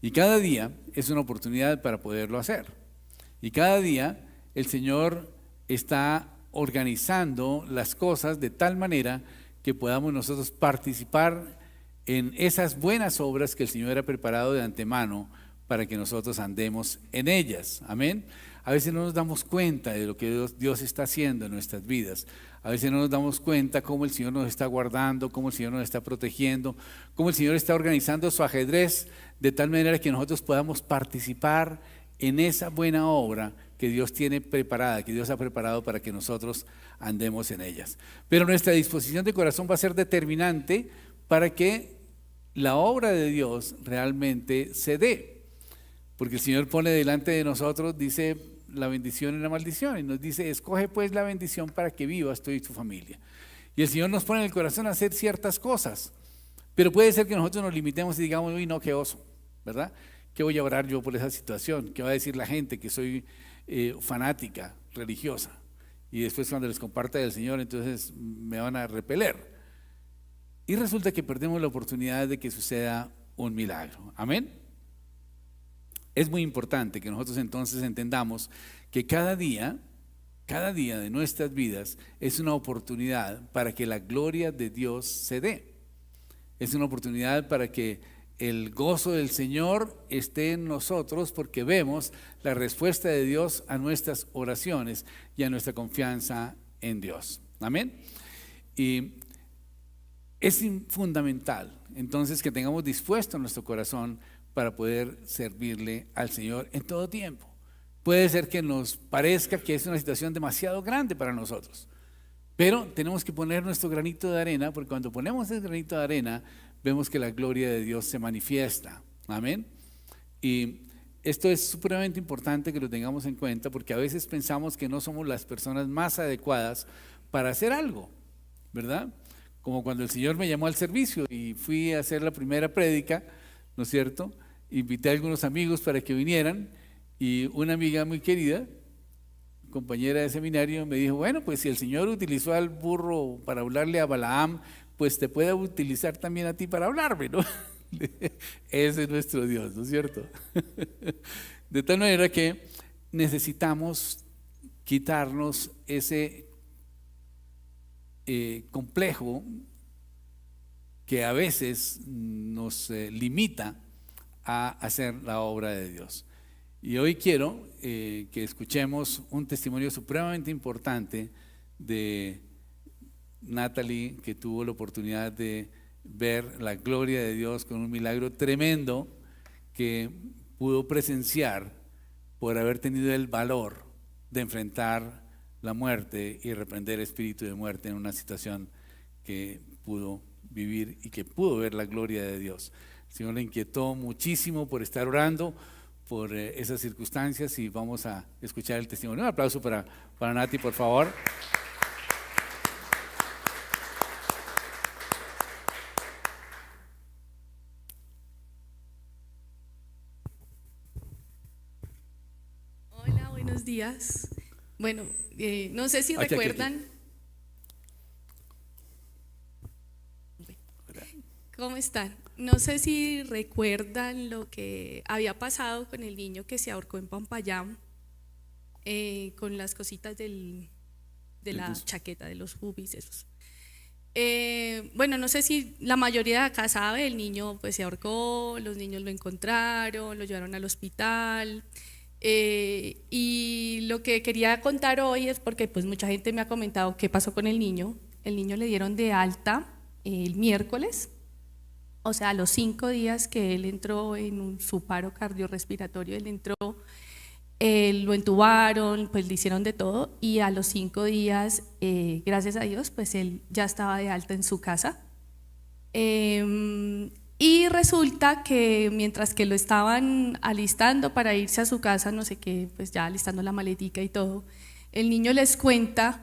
Y cada día es una oportunidad para poderlo hacer. Y cada día el Señor está organizando las cosas de tal manera que podamos nosotros participar en esas buenas obras que el Señor ha preparado de antemano para que nosotros andemos en ellas. Amén. A veces no nos damos cuenta de lo que Dios está haciendo en nuestras vidas. A veces no nos damos cuenta cómo el Señor nos está guardando, cómo el Señor nos está protegiendo, cómo el Señor está organizando su ajedrez de tal manera que nosotros podamos participar en esa buena obra que Dios tiene preparada, que Dios ha preparado para que nosotros andemos en ellas. Pero nuestra disposición de corazón va a ser determinante para que la obra de Dios realmente se dé. Porque el Señor pone delante de nosotros, dice, la bendición y la maldición, y nos dice, escoge pues la bendición para que vivas tú y tu familia. Y el Señor nos pone en el corazón a hacer ciertas cosas, pero puede ser que nosotros nos limitemos y digamos, uy, no, qué oso, ¿verdad? ¿Qué voy a orar yo por esa situación? ¿Qué va a decir la gente que soy fanática, religiosa? Y después cuando les comparta del Señor, entonces me van a repeler. Y resulta que perdemos la oportunidad de que suceda un milagro. Amén. Es muy importante que nosotros entonces entendamos que cada día de nuestras vidas es una oportunidad para que la gloria de Dios se dé. Es una oportunidad para que el gozo del Señor esté en nosotros, porque vemos la respuesta de Dios a nuestras oraciones y a nuestra confianza en Dios. Amén. Y es fundamental entonces que tengamos dispuesto nuestro corazón para poder servirle al Señor en todo tiempo. Puede ser que nos parezca que es una situación demasiado grande para nosotros, pero tenemos que poner nuestro granito de arena, porque cuando ponemos ese granito de arena vemos que la gloria de Dios se manifiesta. Amén. Y esto es supremamente importante que lo tengamos en cuenta, porque a veces pensamos que no somos las personas más adecuadas para hacer algo, ¿verdad? Como cuando el Señor me llamó al servicio y fui a hacer la primera prédica, ¿no es cierto? Invité a algunos amigos para que vinieran, y una amiga muy querida, compañera de seminario, me dijo, bueno, pues si el Señor utilizó al burro para hablarle a Balaam, pues te puede utilizar también a ti para hablarme, ¿no? Ese es nuestro Dios, ¿no es cierto? De tal manera que necesitamos quitarnos ese complejo que a veces nos limita a hacer la obra de Dios. Y hoy quiero que escuchemos un testimonio supremamente importante de Natalie, que tuvo la oportunidad de ver la gloria de Dios con un milagro tremendo que pudo presenciar por haber tenido el valor de enfrentar la muerte y reprender espíritu de muerte en una situación que pudo vivir y que pudo ver la gloria de Dios. El Señor le inquietó muchísimo por estar orando por esas circunstancias, y vamos a escuchar el testimonio. Un aplauso para Nati, por favor. Hola, buenos días. Bueno, no sé si recuerdan. ¿Cómo están? No sé si recuerdan lo que había pasado con el niño que se ahorcó en Pampayán, con las cositas de la chaqueta, de los hubis, esos. Bueno, no sé si la mayoría de acá sabe, el niño pues se ahorcó, los niños lo encontraron, lo llevaron al hospital. Y lo que quería contar hoy es porque pues mucha gente me ha comentado qué pasó con el niño. El niño le dieron de alta el miércoles, o sea, a los 5 días que él entró en su paro cardiorrespiratorio, él entró, lo entubaron, pues le hicieron de todo, y a los 5 días, gracias a Dios, pues él ya estaba de alta en su casa. Y resulta que mientras que lo estaban alistando para irse a su casa, no sé qué, pues ya alistando la maletica y todo, el niño les cuenta,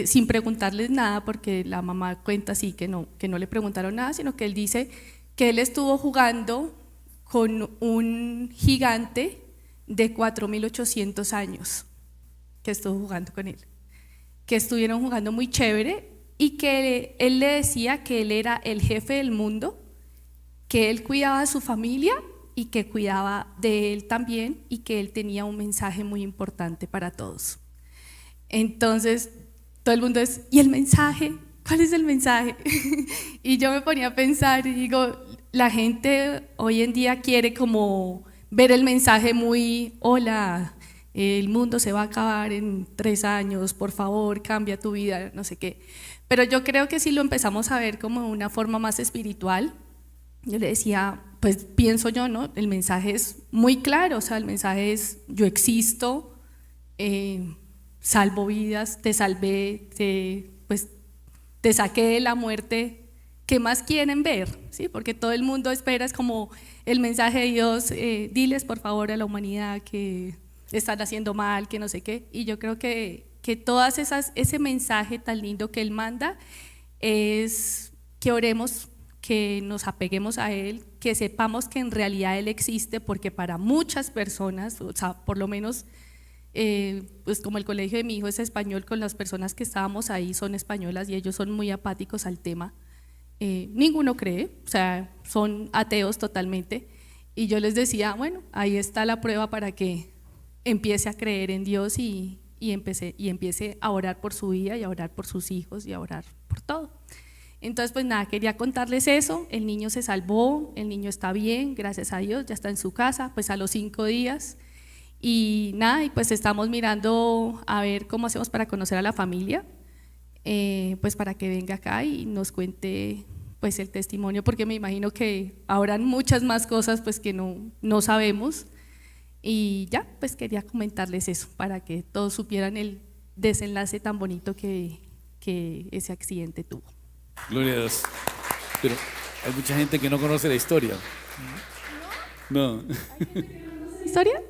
sin preguntarles nada, porque la mamá cuenta así que no le preguntaron nada, sino que él dice que él estuvo jugando con un gigante de 4.800 años, que estuvo jugando con él, que estuvieron jugando muy chévere, y que él le decía que él era el jefe del mundo, que él cuidaba a su familia y que cuidaba de él también y que él tenía un mensaje muy importante para todos. Entonces todo el mundo es, ¿y el mensaje? ¿Cuál es el mensaje? Y yo me ponía a pensar y digo, la gente hoy en día quiere como ver el mensaje muy, hola, el mundo se va a acabar en 3 años, por favor, cambia tu vida, no sé qué. Pero yo creo que si lo empezamos a ver como de una forma más espiritual, yo le decía, pues pienso yo, ¿no? El mensaje es muy claro, o sea, el mensaje es, yo existo, salvo vidas, te salvé, te saqué de la muerte. ¿Qué más quieren ver? ¿Sí? Porque todo el mundo espera, es como el mensaje de Dios, diles por favor a la humanidad que están haciendo mal, que no sé qué. Y yo creo que todas ese mensaje tan lindo que Él manda es que oremos, que nos apeguemos a Él, que sepamos que en realidad Él existe, porque para muchas personas, o sea, por lo menos, pues como el colegio de mi hijo es español, con las personas que estábamos ahí son españolas y ellos son muy apáticos al tema. Ninguno cree, o sea, son ateos totalmente, y yo les decía, bueno, ahí está la prueba para que empiece a creer en Dios y empiece a orar por su vida y a orar por sus hijos y a orar por todo. Entonces pues nada, quería contarles eso. El niño se salvó, el niño está bien, gracias a Dios, ya está en su casa, pues a los 5 días, y nada, y pues estamos mirando a ver cómo hacemos para conocer a la familia. Pues para que venga acá y nos cuente pues el testimonio, porque me imagino que habrán muchas más cosas pues que no sabemos, y ya pues quería comentarles eso para que todos supieran el desenlace tan bonito que ese accidente tuvo. Gloria a Dios. Pero hay mucha gente que no conoce la historia. No. ¿Historia?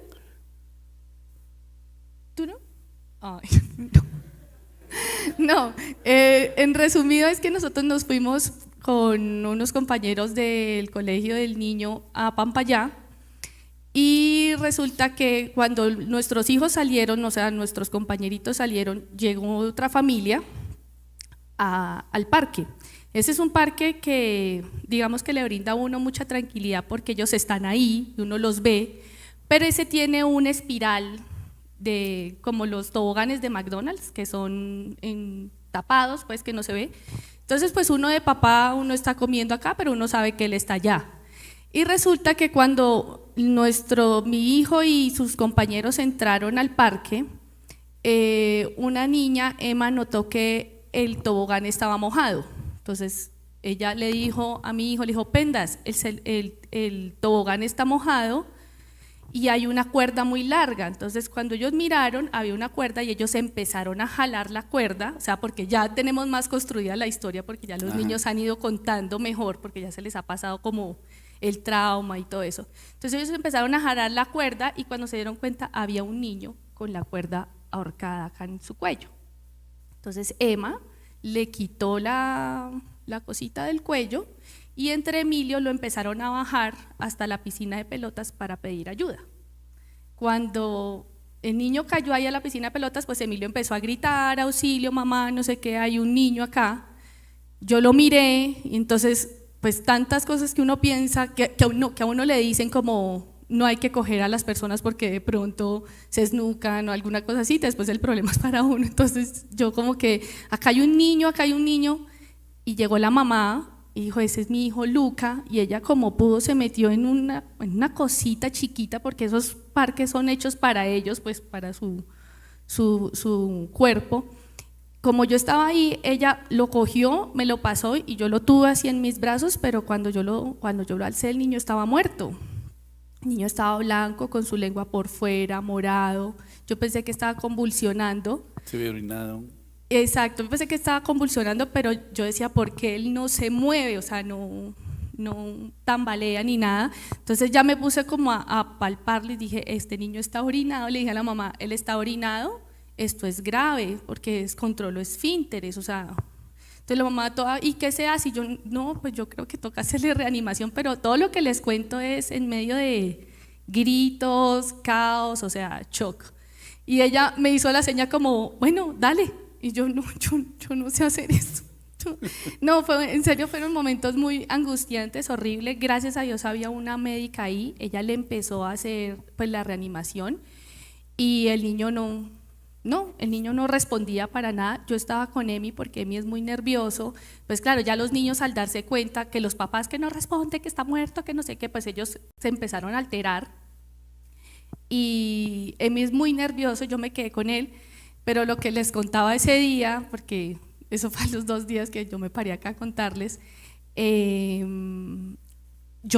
¿Tú no? Ay, no. No, en resumido es que nosotros nos fuimos con unos compañeros del colegio del niño a Pampayá, y resulta que cuando nuestros hijos salieron, o sea, nuestros compañeritos salieron, llegó otra familia al parque. Ese es un parque que digamos que le brinda a uno mucha tranquilidad porque ellos están ahí y uno los ve, pero ese tiene una espiral de como los toboganes de McDonald's, que son tapados, pues que no se ve. Entonces pues uno de papá, uno está comiendo acá, pero uno sabe que él está allá. Y resulta que cuando mi hijo y sus compañeros entraron al parque, una niña, Emma, notó que el tobogán estaba mojado. Entonces ella le dijo a mi hijo, le dijo, Pendas, el tobogán está mojado y hay una cuerda muy larga. Entonces cuando ellos miraron, había una cuerda y ellos empezaron a jalar la cuerda, o sea, porque ya tenemos más construida la historia, porque ya los niños han ido contando mejor, porque ya se les ha pasado como el trauma y todo eso. Entonces ellos empezaron a jalar la cuerda y cuando se dieron cuenta había un niño con la cuerda ahorcada acá en su cuello. Entonces Emma le quitó la cosita del cuello y entre Emilio lo empezaron a bajar hasta la piscina de pelotas para pedir ayuda. Cuando el niño cayó ahí a la piscina de pelotas, pues Emilio empezó a gritar, auxilio, mamá, no sé qué, hay un niño acá. Yo lo miré y entonces pues tantas cosas que uno piensa, que a uno le dicen como no hay que coger a las personas porque de pronto se esnucan o alguna cosa así, después el problema es para uno. Entonces yo como que acá hay un niño, y llegó la mamá y dijo, ese es mi hijo Luca, y ella como pudo se metió en una cosita chiquita, porque esos parques son hechos para ellos, pues para su cuerpo. Como yo estaba ahí, ella lo cogió, me lo pasó y yo lo tuve así en mis brazos, pero cuando yo lo alcé, el niño estaba muerto. El niño estaba blanco, con su lengua por fuera, morado. Yo pensé que estaba convulsionando. Se había orinado. Exacto, yo pensé que estaba convulsionando, pero yo decía, ¿por qué él no se mueve? O sea, no tambalea ni nada. Entonces ya me puse como a palparle y dije, este niño está orinado. Le dije a la mamá, él está orinado, esto es grave porque descontroló esfínteres, o sea. Entonces la mamá toda, ¿y qué se hace? Y yo, no, pues yo creo que toca hacerle reanimación, pero todo lo que les cuento es en medio de gritos, caos, o sea, shock. Y ella me hizo la seña como, bueno, dale. Y yo no sé hacer eso. No, en serio fueron momentos muy angustiantes, horribles. Gracias a Dios había una médica ahí, ella le empezó a hacer pues la reanimación y el niño el niño no respondía para nada. Yo estaba con Emi porque Emi es muy nervioso, pues claro, ya los niños al darse cuenta que los papás que no responden, que está muerto, que no sé qué, pues ellos se empezaron a alterar y Emi es muy nervioso, yo me quedé con él, pero lo que les contaba ese día, porque eso fue a los 2 días que yo me paré acá a contarles, yo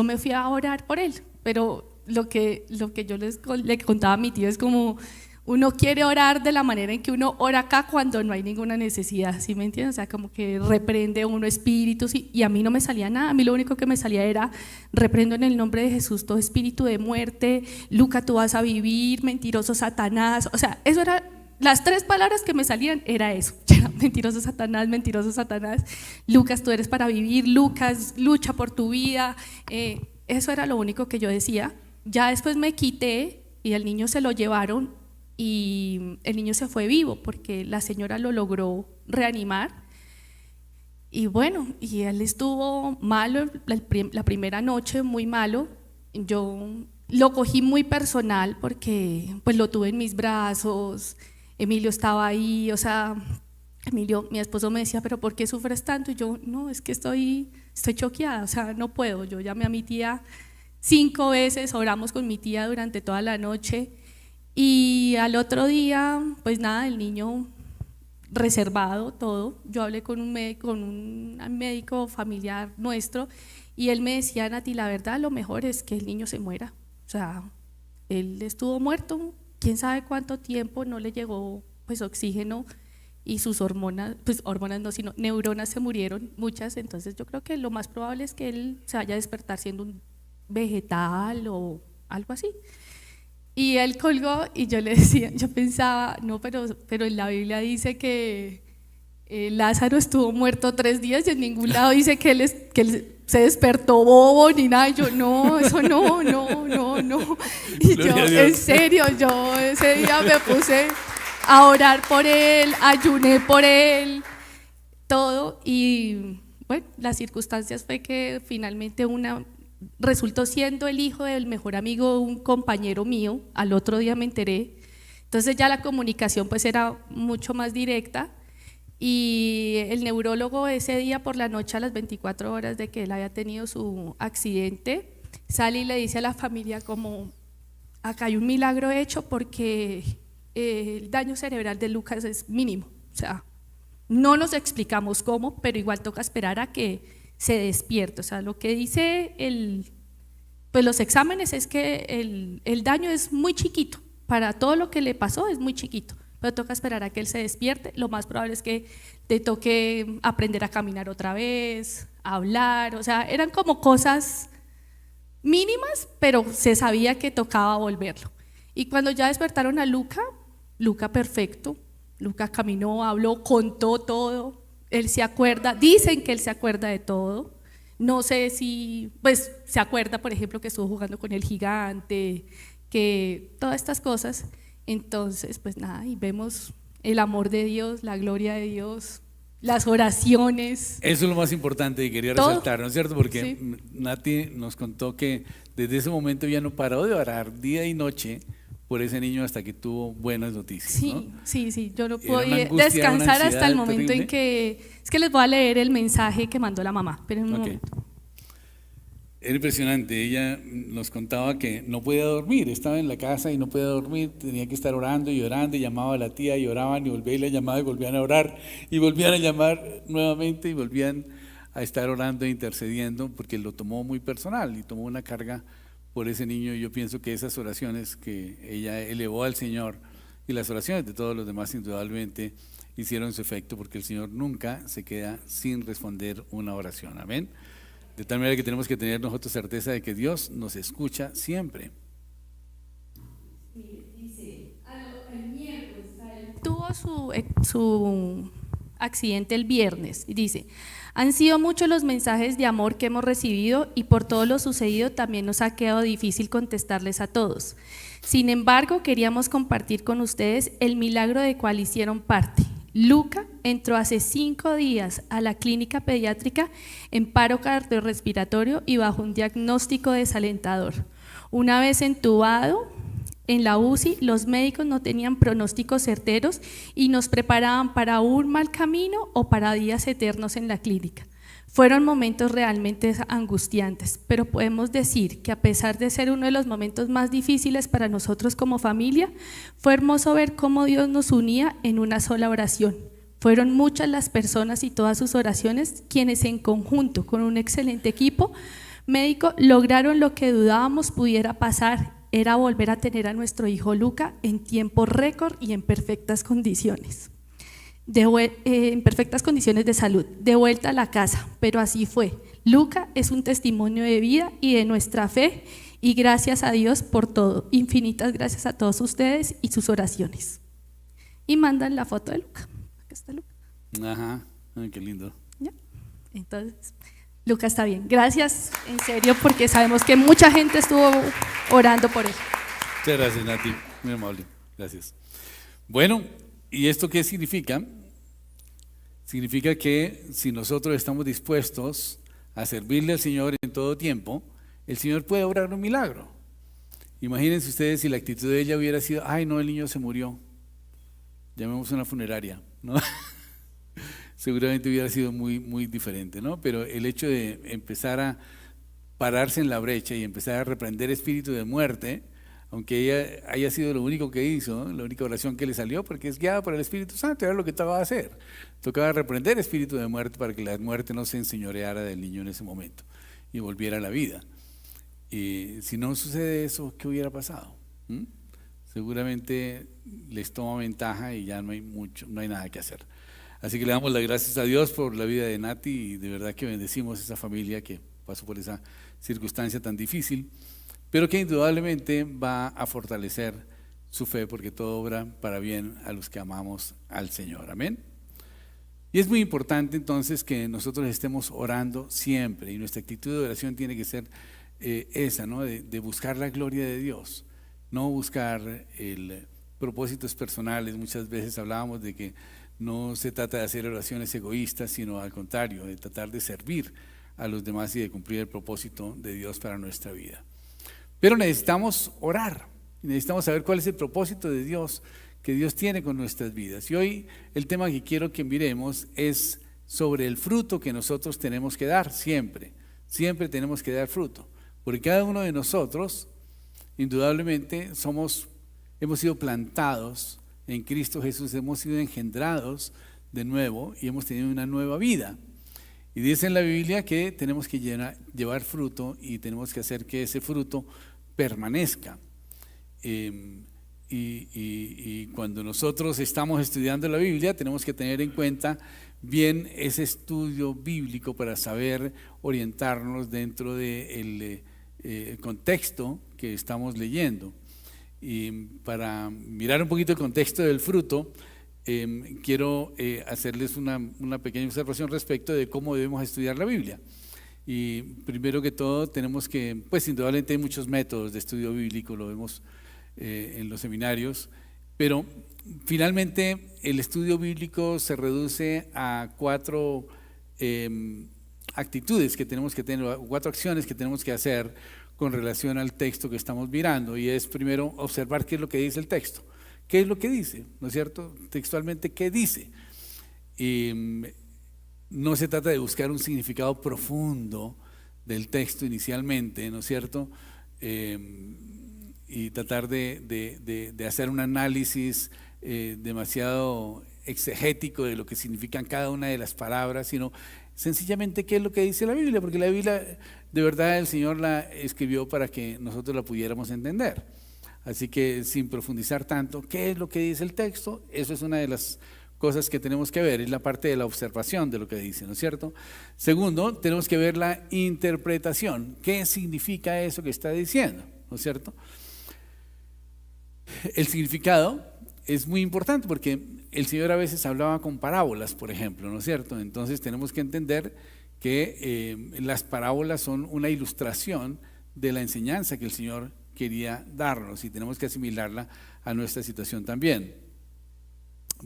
me fui a orar por él, pero lo que yo le contaba a mi tío es como uno quiere orar de la manera en que uno ora acá cuando no hay ninguna necesidad, ¿sí me entiendes? O sea, como que reprende uno espíritus y a mí no me salía nada, a mí lo único que me salía era reprendo en el nombre de Jesús todo espíritu de muerte, Luca tú vas a vivir, mentiroso Satanás, o sea, eso era, las 3 palabras que me salían era eso, mentiroso Satanás, Lucas tú eres para vivir, Lucas lucha por tu vida, eso era lo único que yo decía. Ya después me quité y el niño se lo llevaron y el niño se fue vivo porque la señora lo logró reanimar y bueno, y él estuvo malo la primera noche, muy malo. Yo lo cogí muy personal porque pues lo tuve en mis brazos, Emilio estaba ahí, o sea, Emilio, mi esposo me decía, pero ¿por qué sufres tanto? Y yo, no, es que estoy choqueada, o sea, no puedo. Yo llamé a mi tía 5 veces, oramos con mi tía durante toda la noche y al otro día, pues nada, el niño reservado, todo. Yo hablé con un médico familiar nuestro y él me decía, Nati, la verdad lo mejor es que el niño se muera. O sea, él estuvo muerto, quién sabe cuánto tiempo, no le llegó pues oxígeno y sus hormonas, pues hormonas no, sino neuronas se murieron, muchas. Entonces yo creo que lo más probable es que él se vaya a despertar siendo un vegetal o algo así. Y él colgó y yo le decía, yo pensaba, no, pero en la Biblia dice que Lázaro estuvo muerto 3 días y en ningún lado dice que él se despertó bobo ni nada. Y yo, no, eso no. Y yo, en serio, yo ese día me puse a orar por él, ayuné por él, todo. Y bueno, las circunstancias fue que finalmente resultó siendo el hijo del mejor amigo de un compañero mío, al otro día me enteré, entonces ya la comunicación pues era mucho más directa y el neurólogo ese día por la noche a las 24 horas de que él había tenido su accidente, sale y le dice a la familia como, acá hay un milagro hecho porque el daño cerebral de Lucas es mínimo, o sea, no nos explicamos cómo, pero igual toca esperar a que se despierte. O sea, lo que dice pues los exámenes es que el daño es muy chiquito, para todo lo que le pasó es muy chiquito, pero toca esperar a que él se despierte. Lo más probable es que te toque aprender a caminar otra vez, a hablar, o sea, eran como cosas mínimas, pero se sabía que tocaba volverlo. Y cuando ya despertaron a Luca perfecto, Luca caminó, habló, contó todo. Él se acuerda, dicen que él se acuerda de todo, no sé si, pues se acuerda por ejemplo que estuvo jugando con el gigante, que todas estas cosas. Entonces pues nada, y vemos el amor de Dios, la gloria de Dios, las oraciones. Eso es lo más importante y quería resaltar, ¿no es cierto? Porque sí. Nati nos contó que desde ese momento ya no paró de orar día y noche por ese niño hasta que tuvo buenas noticias. Sí, ¿no? sí, yo no podía descansar hasta el momento terrible en que, es que les voy a leer el mensaje que mandó la mamá, pero en un momento. Era impresionante, ella nos contaba que no podía dormir, estaba en la casa y no podía dormir, tenía que estar orando y orando, y llamaba a la tía y oraban y volvía y la llamaba y volvían a orar y volvían a llamar nuevamente y volvían a estar orando e intercediendo porque lo tomó muy personal y tomó una carga por ese niño. Y yo pienso que esas oraciones que ella elevó al Señor y las oraciones de todos los demás indudablemente hicieron su efecto, porque el Señor nunca se queda sin responder una oración. Amén. De tal manera que tenemos que tener nosotros certeza de que Dios nos escucha siempre. Dice, el miércoles tuvo su accidente el viernes y dice: han sido muchos los mensajes de amor que hemos recibido y por todo lo sucedido también nos ha quedado difícil contestarles a todos. Sin embargo, queríamos compartir con ustedes el milagro de cual hicieron parte. Luca entró hace 5 días a la clínica pediátrica en paro cardiorrespiratorio y bajo un diagnóstico desalentador. Una vez entubado en la UCI, los médicos no tenían pronósticos certeros y nos preparaban para un mal camino o para días eternos en la clínica. Fueron momentos realmente angustiantes, pero podemos decir que a pesar de ser uno de los momentos más difíciles para nosotros como familia, fue hermoso ver cómo Dios nos unía en una sola oración. Fueron muchas las personas y todas sus oraciones quienes en conjunto con un excelente equipo médico lograron lo que dudábamos pudiera pasar, era volver a tener a nuestro hijo Luca en tiempo récord y en perfectas condiciones. En perfectas condiciones de salud, de vuelta a la casa, pero así fue. Luca es un testimonio de vida y de nuestra fe, y gracias a Dios por todo. Infinitas gracias a todos ustedes y sus oraciones. Y mandan la foto de Luca. Acá está Luca. Ajá, ay, qué lindo. ¿Ya? Entonces, Luca está bien. Gracias, en serio, porque sabemos que mucha gente estuvo orando por él. Muchas gracias, Nati, muy amable, gracias. Bueno, ¿y esto qué significa? Significa que si nosotros estamos dispuestos a servirle al Señor en todo tiempo, el Señor puede obrar un milagro. Imagínense ustedes si la actitud de ella hubiera sido: ay no, el niño se murió, llamemos a una funeraria, ¿no? Seguramente hubiera sido muy diferente, ¿no? Pero el hecho de empezar a pararse en la brecha y empezar a reprender espíritu de muerte, aunque ella haya sido lo único que hizo, ¿no? La única oración que le salió, porque es guiada por el Espíritu Santo, era lo que tocaba hacer. Tocaba reprender espíritu de muerte para que la muerte no se enseñoreara del niño en ese momento y volviera a la vida. Y si no sucede eso, ¿qué hubiera pasado? Seguramente les toma ventaja y ya no hay nada que hacer. Así que le damos las gracias a Dios por la vida de Nati y de verdad que bendecimos a esa familia que pasó por esa circunstancia tan difícil, pero que indudablemente va a fortalecer su fe, porque todo obra para bien a los que amamos al Señor. Amén. Y es muy importante entonces que nosotros estemos orando siempre, y nuestra actitud de oración tiene que ser esa, ¿no? De buscar la gloria de Dios, no buscar propósitos personales. Muchas veces hablábamos de que no se trata de hacer oraciones egoístas, sino al contrario, de tratar de servir a los demás y de cumplir el propósito de Dios para nuestra vida. Pero necesitamos orar, necesitamos saber cuál es el propósito de Dios que Dios tiene con nuestras vidas. Y hoy el tema que quiero que miremos es sobre el fruto que nosotros tenemos que dar siempre. Siempre tenemos que dar fruto, porque cada uno de nosotros indudablemente hemos sido plantados en Cristo Jesús, hemos sido engendrados de nuevo y hemos tenido una nueva vida. Y dice en la Biblia que tenemos que llevar fruto y tenemos que hacer que ese fruto permanezca. Y cuando nosotros estamos estudiando la Biblia, tenemos que tener en cuenta bien ese estudio bíblico para saber orientarnos dentro del contexto que estamos leyendo. Y para mirar un poquito el contexto del fruto, quiero hacerles una pequeña observación respecto de cómo debemos estudiar la Biblia. Y primero que todo tenemos que, pues indudablemente hay muchos métodos de estudio bíblico, lo vemos en los seminarios, pero finalmente el estudio bíblico se reduce a 4 actitudes que tenemos que tener, 4 acciones que tenemos que hacer con relación al texto que estamos mirando. Y es primero observar qué es lo que dice el texto, qué es lo que dice, ¿no es cierto? Textualmente, ¿qué dice? Y no se trata de buscar un significado profundo del texto inicialmente, ¿no es cierto? Y tratar de hacer un análisis demasiado exegético de lo que significan cada una de las palabras, sino sencillamente qué es lo que dice la Biblia, porque la Biblia de verdad el Señor la escribió para que nosotros la pudiéramos entender. Así que sin profundizar tanto, ¿qué es lo que dice el texto? Eso es una de las cosas que tenemos que ver, es la parte de la observación de lo que dice, ¿no es cierto? Segundo, tenemos que ver la interpretación, ¿qué significa eso que está diciendo? ¿No es cierto? El significado es muy importante porque el Señor a veces hablaba con parábolas, por ejemplo, ¿no es cierto? Entonces tenemos que entender que las parábolas son una ilustración de la enseñanza que el Señor quería darnos y tenemos que asimilarla a nuestra situación también.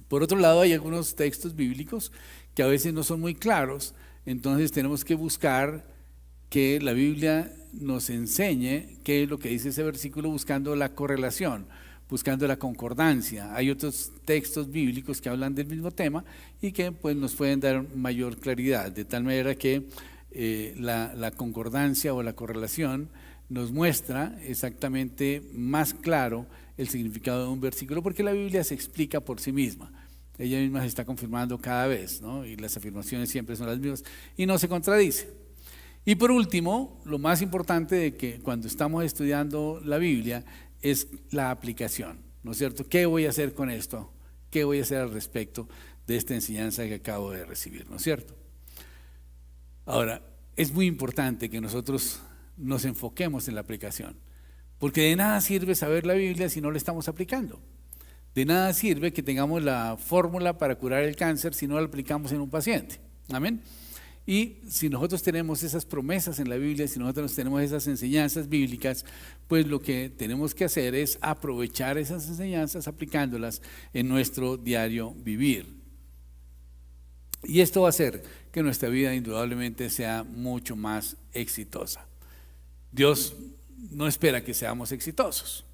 Por otro lado, hay algunos textos bíblicos que a veces no son muy claros, entonces tenemos que buscar que la Biblia nos enseñe qué es lo que dice ese versículo, buscando la correlación, buscando la concordancia. Hay otros textos bíblicos que hablan del mismo tema y que pues nos pueden dar mayor claridad, de tal manera que la concordancia o la correlación nos muestra exactamente más claro el significado de un versículo, porque la Biblia se explica por sí misma. Ella misma se está confirmando cada vez, ¿no? Y las afirmaciones siempre son las mismas y no se contradice. Y por último, lo más importante de que cuando estamos estudiando la Biblia es la aplicación, ¿no es cierto? ¿Qué voy a hacer con esto? ¿Qué voy a hacer al respecto de esta enseñanza que acabo de recibir? ¿No es cierto? Ahora, es muy importante que nosotros nos enfoquemos en la aplicación, porque de nada sirve saber la Biblia si no la estamos aplicando. De nada sirve que tengamos la fórmula para curar el cáncer si no la aplicamos en un paciente. Amén. Y si nosotros tenemos esas promesas en la Biblia, si nosotros tenemos esas enseñanzas bíblicas, pues lo que tenemos que hacer es aprovechar esas enseñanzas aplicándolas en nuestro diario vivir. Y esto va a hacer que nuestra vida indudablemente sea mucho más exitosa. Dios no espera que seamos exitosos,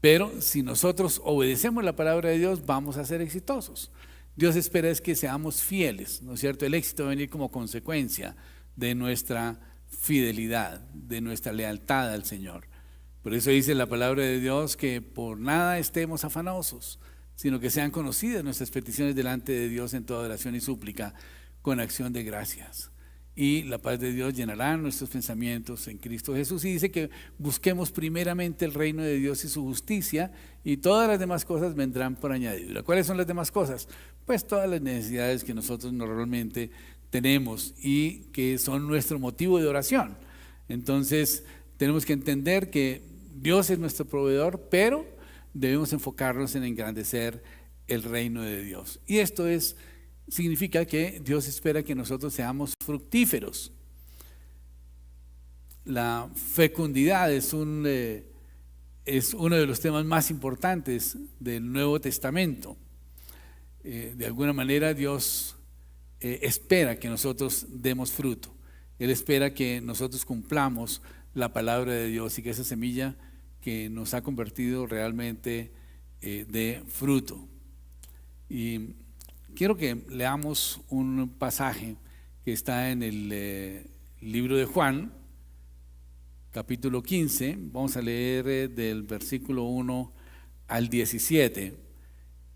pero si nosotros obedecemos la palabra de Dios, vamos a ser exitosos. Dios espera es que seamos fieles, ¿no es cierto? El éxito va a venir como consecuencia de nuestra fidelidad, de nuestra lealtad al Señor. Por eso dice la palabra de Dios que por nada estemos afanosos, sino que sean conocidas nuestras peticiones delante de Dios en toda oración y súplica con acción de gracias. Y la paz de Dios llenará nuestros pensamientos en Cristo Jesús. Y dice que busquemos primeramente el reino de Dios y su justicia, y todas las demás cosas vendrán por añadidura. ¿Cuáles son las demás cosas? Pues todas las necesidades que nosotros normalmente tenemos y que son nuestro motivo de oración. Entonces tenemos que entender que Dios es nuestro proveedor, pero debemos enfocarnos en engrandecer el reino de Dios. Y esto significa que Dios espera que nosotros seamos fructíferos. La fecundidad es uno de los temas más importantes del Nuevo Testamento. De alguna manera Dios espera que nosotros demos fruto. Él espera que nosotros cumplamos la palabra de Dios y que esa semilla que nos ha convertido realmente dé fruto. Y quiero que leamos un pasaje que está en el libro de Juan, capítulo 15. Vamos a leer del versículo 1 al 17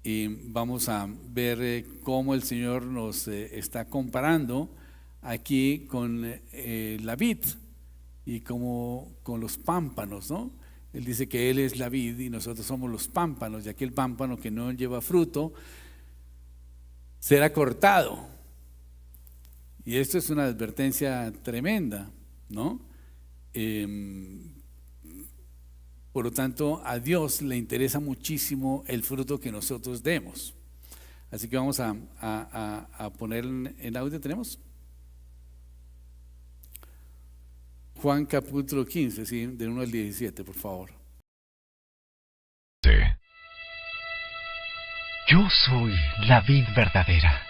y vamos a ver cómo el Señor nos está comparando aquí con la vid y como con los pámpanos, ¿no? Él dice que Él es la vid y nosotros somos los pámpanos, y aquel pámpano que no lleva fruto será cortado. Y esto es una advertencia tremenda, ¿no? Por lo tanto, a Dios le interesa muchísimo el fruto que nosotros demos. Así que vamos a poner en audio. ¿Tenemos? Juan capítulo 15, ¿sí? Del 1 al 17, por favor. Sí. Yo soy la vid verdadera,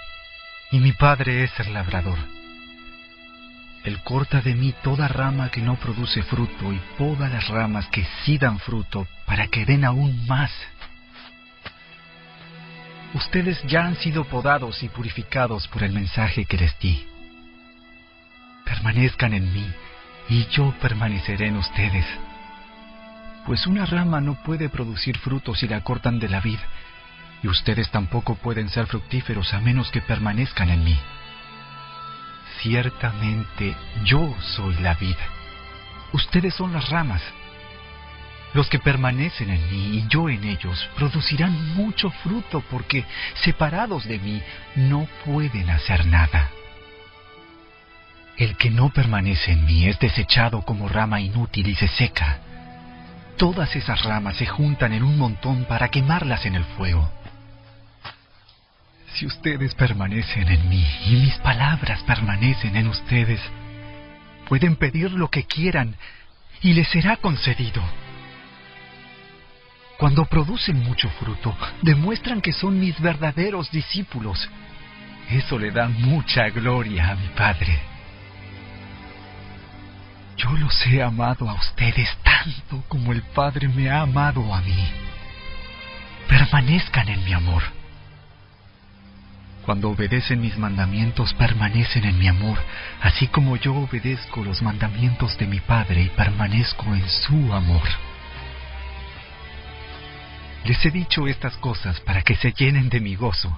y mi Padre es el labrador. Él corta de mí toda rama que no produce fruto, y poda las ramas que sí dan fruto, para que den aún más. Ustedes ya han sido podados y purificados por el mensaje que les di. Permanezcan en mí, y yo permaneceré en ustedes. Pues una rama no puede producir fruto si la cortan de la vid, y ustedes tampoco pueden ser fructíferos a menos que permanezcan en mí. Ciertamente yo soy la vid, ustedes son las ramas. Los que permanecen en mí y yo en ellos producirán mucho fruto, porque separados de mí no pueden hacer nada. El que no permanece en mí es desechado como rama inútil y se seca. Todas esas ramas se juntan en un montón para quemarlas en el fuego. Si ustedes permanecen en mí y mis palabras permanecen en ustedes, pueden pedir lo que quieran y les será concedido. Cuando producen mucho fruto, demuestran que son mis verdaderos discípulos. Eso le da mucha gloria a mi Padre. Yo los he amado a ustedes tanto como el Padre me ha amado a mí. Permanezcan en mi amor. Cuando obedecen mis mandamientos, permanecen en mi amor, así como yo obedezco los mandamientos de mi Padre y permanezco en su amor. Les he dicho estas cosas para que se llenen de mi gozo.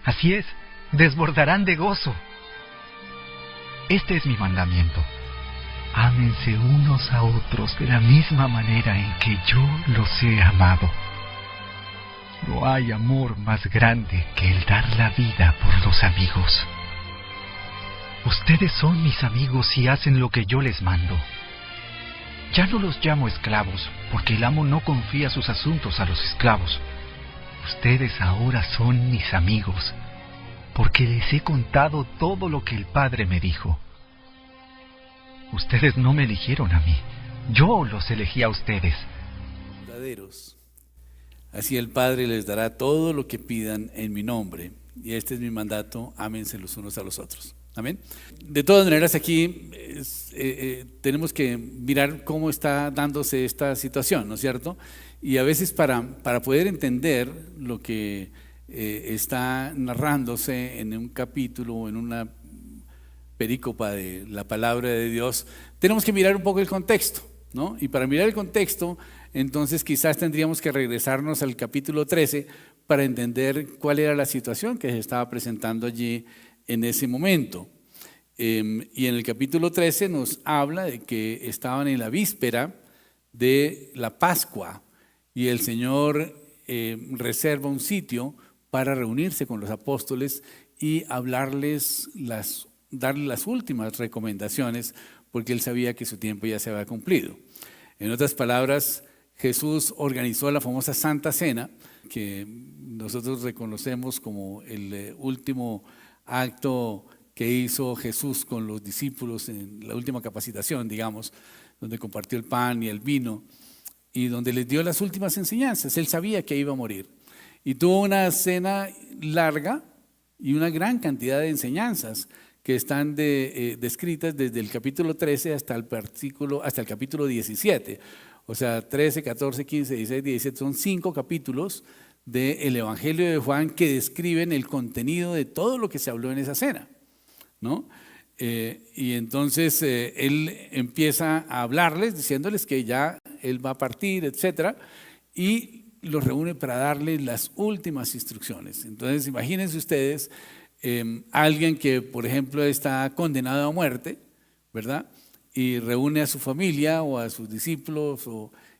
Así es, desbordarán de gozo. Este es mi mandamiento. Ámense unos a otros de la misma manera en que yo los he amado. No hay amor más grande que el dar la vida por los amigos. Ustedes son mis amigos si hacen lo que yo les mando. Ya no los llamo esclavos, porque el amo no confía sus asuntos a los esclavos. Ustedes ahora son mis amigos, porque les he contado todo lo que el Padre me dijo. Ustedes no me eligieron a mí, yo los elegí a ustedes. Verdaderos. Así el Padre les dará todo lo que pidan en mi nombre. Y este es mi mandato, ámense los unos a los otros. Amén. De todas maneras, aquí tenemos que mirar cómo está dándose esta situación, ¿no es cierto? Y a veces para poder entender lo que está narrándose en un capítulo, en una perícopa de la palabra de Dios, tenemos que mirar un poco el contexto, ¿no? Y para mirar el contexto, entonces quizás tendríamos que regresarnos al capítulo 13 para entender cuál era la situación que se estaba presentando allí en ese momento. Y en el capítulo 13 nos habla de que estaban en la víspera de la Pascua y el Señor reserva un sitio para reunirse con los apóstoles y darles las últimas recomendaciones, porque Él sabía que su tiempo ya se había cumplido. En otras palabras, Jesús organizó la famosa Santa Cena, que nosotros reconocemos como el último acto que hizo Jesús con los discípulos en la última capacitación, digamos, donde compartió el pan y el vino y donde les dio las últimas enseñanzas. Él sabía que iba a morir y tuvo una cena larga y una gran cantidad de enseñanzas que están descritas desde el capítulo 13 hasta el capítulo 17. O sea, 13, 14, 15, 16, 17, son 5 capítulos del Evangelio de Juan que describen el contenido de todo lo que se habló en esa cena, ¿no? Y entonces él empieza a hablarles, diciéndoles que ya él va a partir, etcétera, y los reúne para darles las últimas instrucciones. Entonces, imagínense ustedes alguien que, por ejemplo, está condenado a muerte, ¿verdad? Y reúne a su familia o a sus discípulos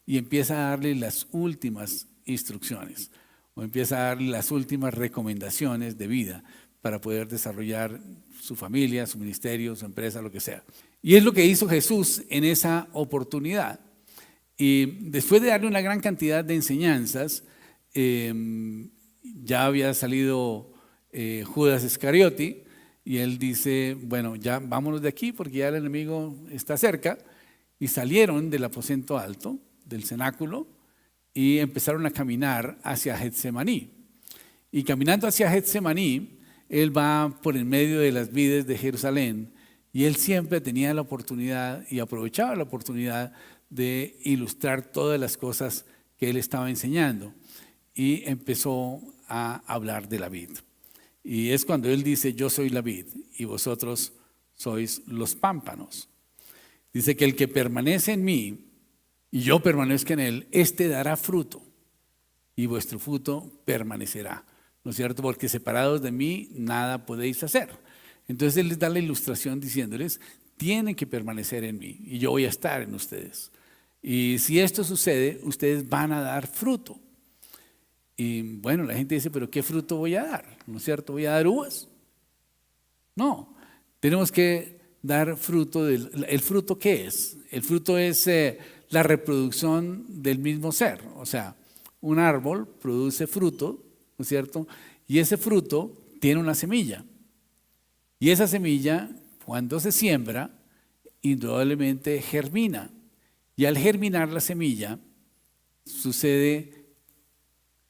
y empieza a darle las últimas instrucciones o empieza a darle las últimas recomendaciones de vida para poder desarrollar su familia, su ministerio, su empresa, lo que sea. Y es lo que hizo Jesús en esa oportunidad. Y después de darle una gran cantidad de enseñanzas, ya había salido Judas Iscariote, y él dice, bueno, ya vámonos de aquí porque ya el enemigo está cerca. Y salieron del aposento alto, del cenáculo, y empezaron a caminar hacia Getsemaní. Y caminando hacia Getsemaní, él va por en medio de las vides de Jerusalén, y él siempre tenía la oportunidad y aprovechaba la oportunidad de ilustrar todas las cosas que él estaba enseñando. Y empezó a hablar de la vid. Y es cuando él dice, yo soy la vid y vosotros sois los pámpanos. Dice que el que permanece en mí y yo permanezco en él, este dará fruto y vuestro fruto permanecerá. ¿No es cierto? Porque separados de mí nada podéis hacer. Entonces él les da la ilustración diciéndoles, tienen que permanecer en mí y yo voy a estar en ustedes. Y si esto sucede, ustedes van a dar fruto. Y bueno, la gente dice, pero ¿qué fruto voy a dar? ¿No es cierto? ¿Voy a dar uvas? No, tenemos que dar fruto. ¿El fruto qué es? El fruto es la reproducción del mismo ser. O sea, un árbol produce fruto, ¿no es cierto? Y ese fruto tiene una semilla. Y esa semilla, cuando se siembra, indudablemente germina. Y al germinar la semilla, sucede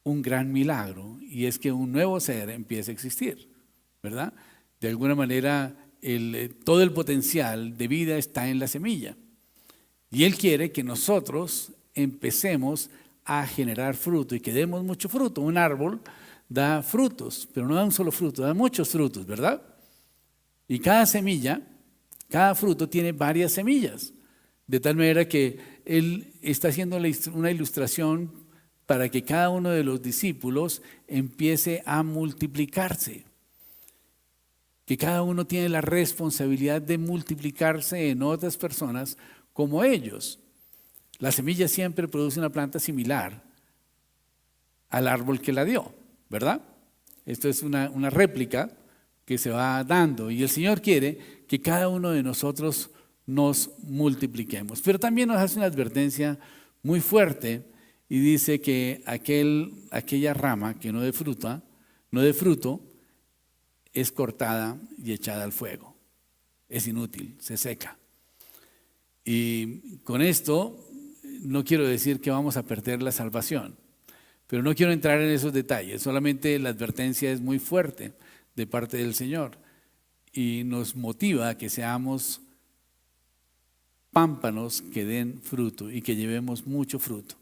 un gran milagro, y es que un nuevo ser empiece a existir, ¿verdad? De alguna manera, todo el potencial de vida está en la semilla. Y Él quiere que nosotros empecemos a generar fruto y que demos mucho fruto. Un árbol da frutos, pero no da un solo fruto, da muchos frutos, ¿verdad? Y cada semilla, cada fruto tiene varias semillas, de tal manera que Él está haciendo una ilustración para que cada uno de los discípulos empiece a multiplicarse. Que cada uno tiene la responsabilidad de multiplicarse en otras personas como ellos. La semilla siempre produce una planta similar al árbol que la dio, ¿verdad? Esto es una réplica que se va dando, y el Señor quiere que cada uno de nosotros nos multipliquemos. Pero también nos hace una advertencia muy fuerte y dice que aquella rama que no dé fruto, es cortada y echada al fuego. Es inútil, se seca. Y con esto no quiero decir que vamos a perder la salvación, pero no quiero entrar en esos detalles. Solamente la advertencia es muy fuerte de parte del Señor y nos motiva a que seamos pámpanos que den fruto y que llevemos mucho fruto.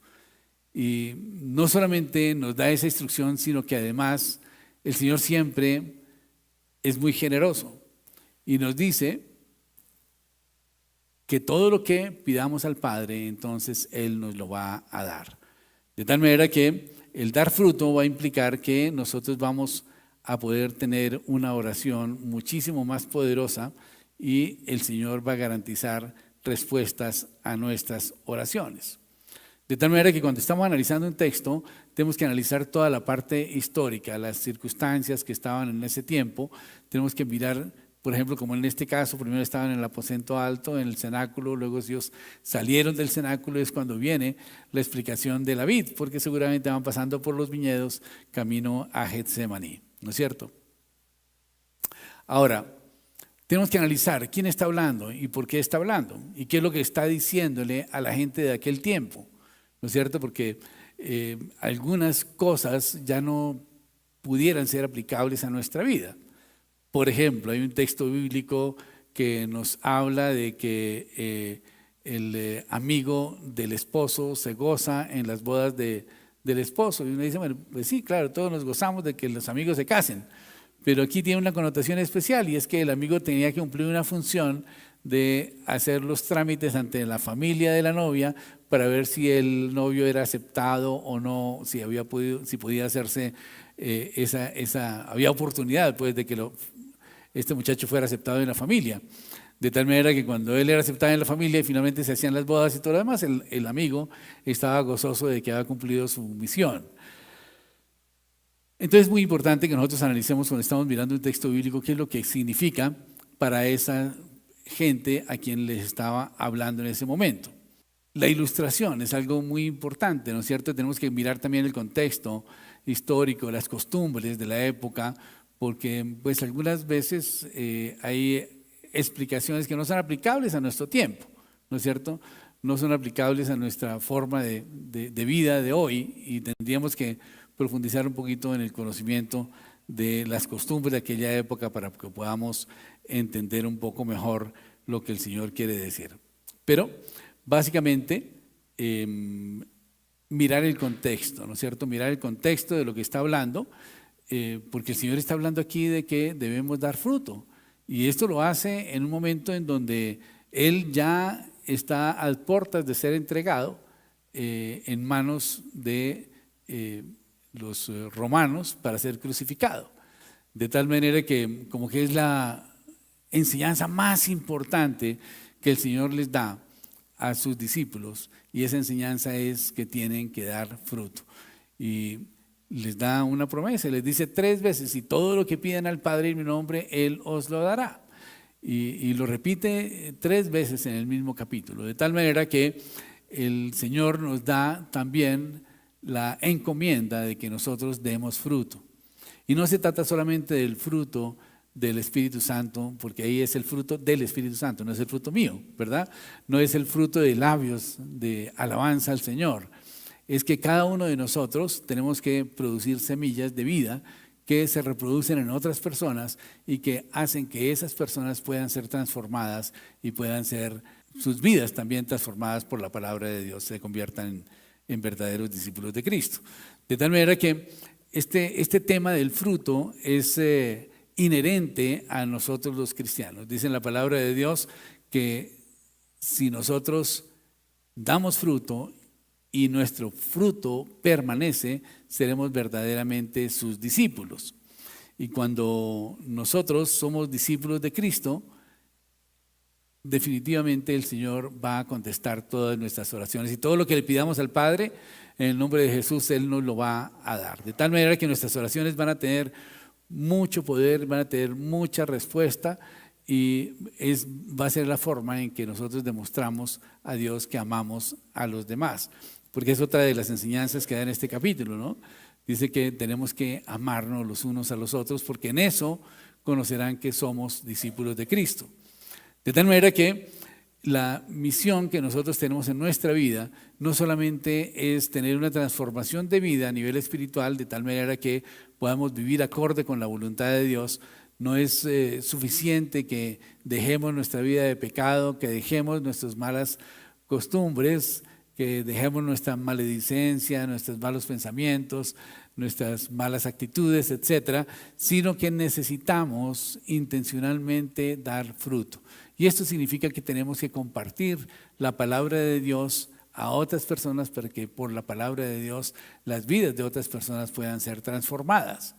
Y no solamente nos da esa instrucción, sino que además el Señor siempre es muy generoso y nos dice que todo lo que pidamos al Padre, entonces Él nos lo va a dar. De tal manera que el dar fruto va a implicar que nosotros vamos a poder tener una oración muchísimo más poderosa y el Señor va a garantizar respuestas a nuestras oraciones. De tal manera que cuando estamos analizando un texto, tenemos que analizar toda la parte histórica, las circunstancias que estaban en ese tiempo. Tenemos que mirar, por ejemplo, como en este caso, primero estaban en el aposento alto, en el cenáculo, luego ellos salieron del cenáculo, es cuando viene la explicación de la vid, porque seguramente van pasando por los viñedos camino a Getsemaní, ¿no es cierto? Ahora, tenemos que analizar quién está hablando y por qué está hablando y qué es lo que está diciéndole a la gente de aquel tiempo, ¿no es cierto? Porque algunas cosas ya no pudieran ser aplicables a nuestra vida. Por ejemplo, hay un texto bíblico que nos habla de que el amigo del esposo se goza en las bodas del esposo. Y uno dice, bueno, pues sí, claro, todos nos gozamos de que los amigos se casen. Pero aquí tiene una connotación especial y es que el amigo tenía que cumplir una función de hacer los trámites ante la familia de la novia para ver si el novio era aceptado o no, si podía hacerse había oportunidad pues, de que este muchacho fuera aceptado en la familia. De tal manera que cuando él era aceptado en la familia y finalmente se hacían las bodas y todo lo demás, el amigo estaba gozoso de que había cumplido su misión. Entonces es muy importante que nosotros analicemos cuando estamos mirando un texto bíblico qué es lo que significa para esa gente a quien les estaba hablando en ese momento. La ilustración es algo muy importante, ¿no es cierto? Tenemos que mirar también el contexto histórico, las costumbres de la época, porque pues algunas veces hay explicaciones que no son aplicables a nuestro tiempo, ¿no es cierto? No son aplicables a nuestra forma de vida de hoy y tendríamos que profundizar un poquito en el conocimiento de las costumbres de aquella época para que podamos entender un poco mejor lo que el Señor quiere decir. Pero básicamente mirar el contexto, ¿no es cierto? Mirar el contexto de lo que está hablando, porque el Señor está hablando aquí de que debemos dar fruto. Y esto lo hace en un momento en donde Él ya está a puertas de ser entregado en manos de los romanos para ser crucificado. De tal manera que como que es la enseñanza más importante que el Señor les da a sus discípulos, y esa enseñanza es que tienen que dar fruto. Y les da una promesa, les dice 3 veces, y todo lo que pidan al Padre en mi nombre, Él os lo dará. Y lo repite 3 veces en el mismo capítulo, de tal manera que el Señor nos da también la encomienda de que nosotros demos fruto. Y no se trata solamente del fruto del Espíritu Santo, porque ahí es el fruto del Espíritu Santo, no es el fruto mío, ¿verdad? No es el fruto de labios de alabanza al Señor. es que cada uno de nosotros tenemos que producir semillas de vida que se reproducen en otras personas y que hacen que esas personas puedan ser transformadas y puedan ser sus vidas también transformadas por la palabra de Dios, se conviertan en verdaderos discípulos de Cristo. De tal manera que este tema del fruto es inherente a nosotros los cristianos. Dice en la palabra de Dios que si nosotros damos fruto y nuestro fruto permanece, seremos verdaderamente sus discípulos. Y cuando nosotros somos discípulos de Cristo, definitivamente el Señor va a contestar todas nuestras oraciones y todo lo que le pidamos al Padre, en el nombre de Jesús, Él nos lo va a dar. De tal manera que nuestras oraciones van a tener mucho poder, van a tener mucha respuesta y va a ser la forma en que nosotros demostramos a Dios que amamos a los demás. Porque es otra de las enseñanzas que da en este capítulo, ¿no? Dice que tenemos que amarnos los unos a los otros porque en eso conocerán que somos discípulos de Cristo. De tal manera que la misión que nosotros tenemos en nuestra vida no solamente es tener una transformación de vida a nivel espiritual, de tal manera que podamos vivir acorde con la voluntad de Dios. No es suficiente que dejemos nuestra vida de pecado, que dejemos nuestras malas costumbres, que dejemos nuestra maledicencia, nuestros malos pensamientos, nuestras malas actitudes, etcétera, sino que necesitamos intencionalmente dar fruto. Y esto significa que tenemos que compartir la palabra de Dios a otras personas para que por la palabra de Dios las vidas de otras personas puedan ser transformadas.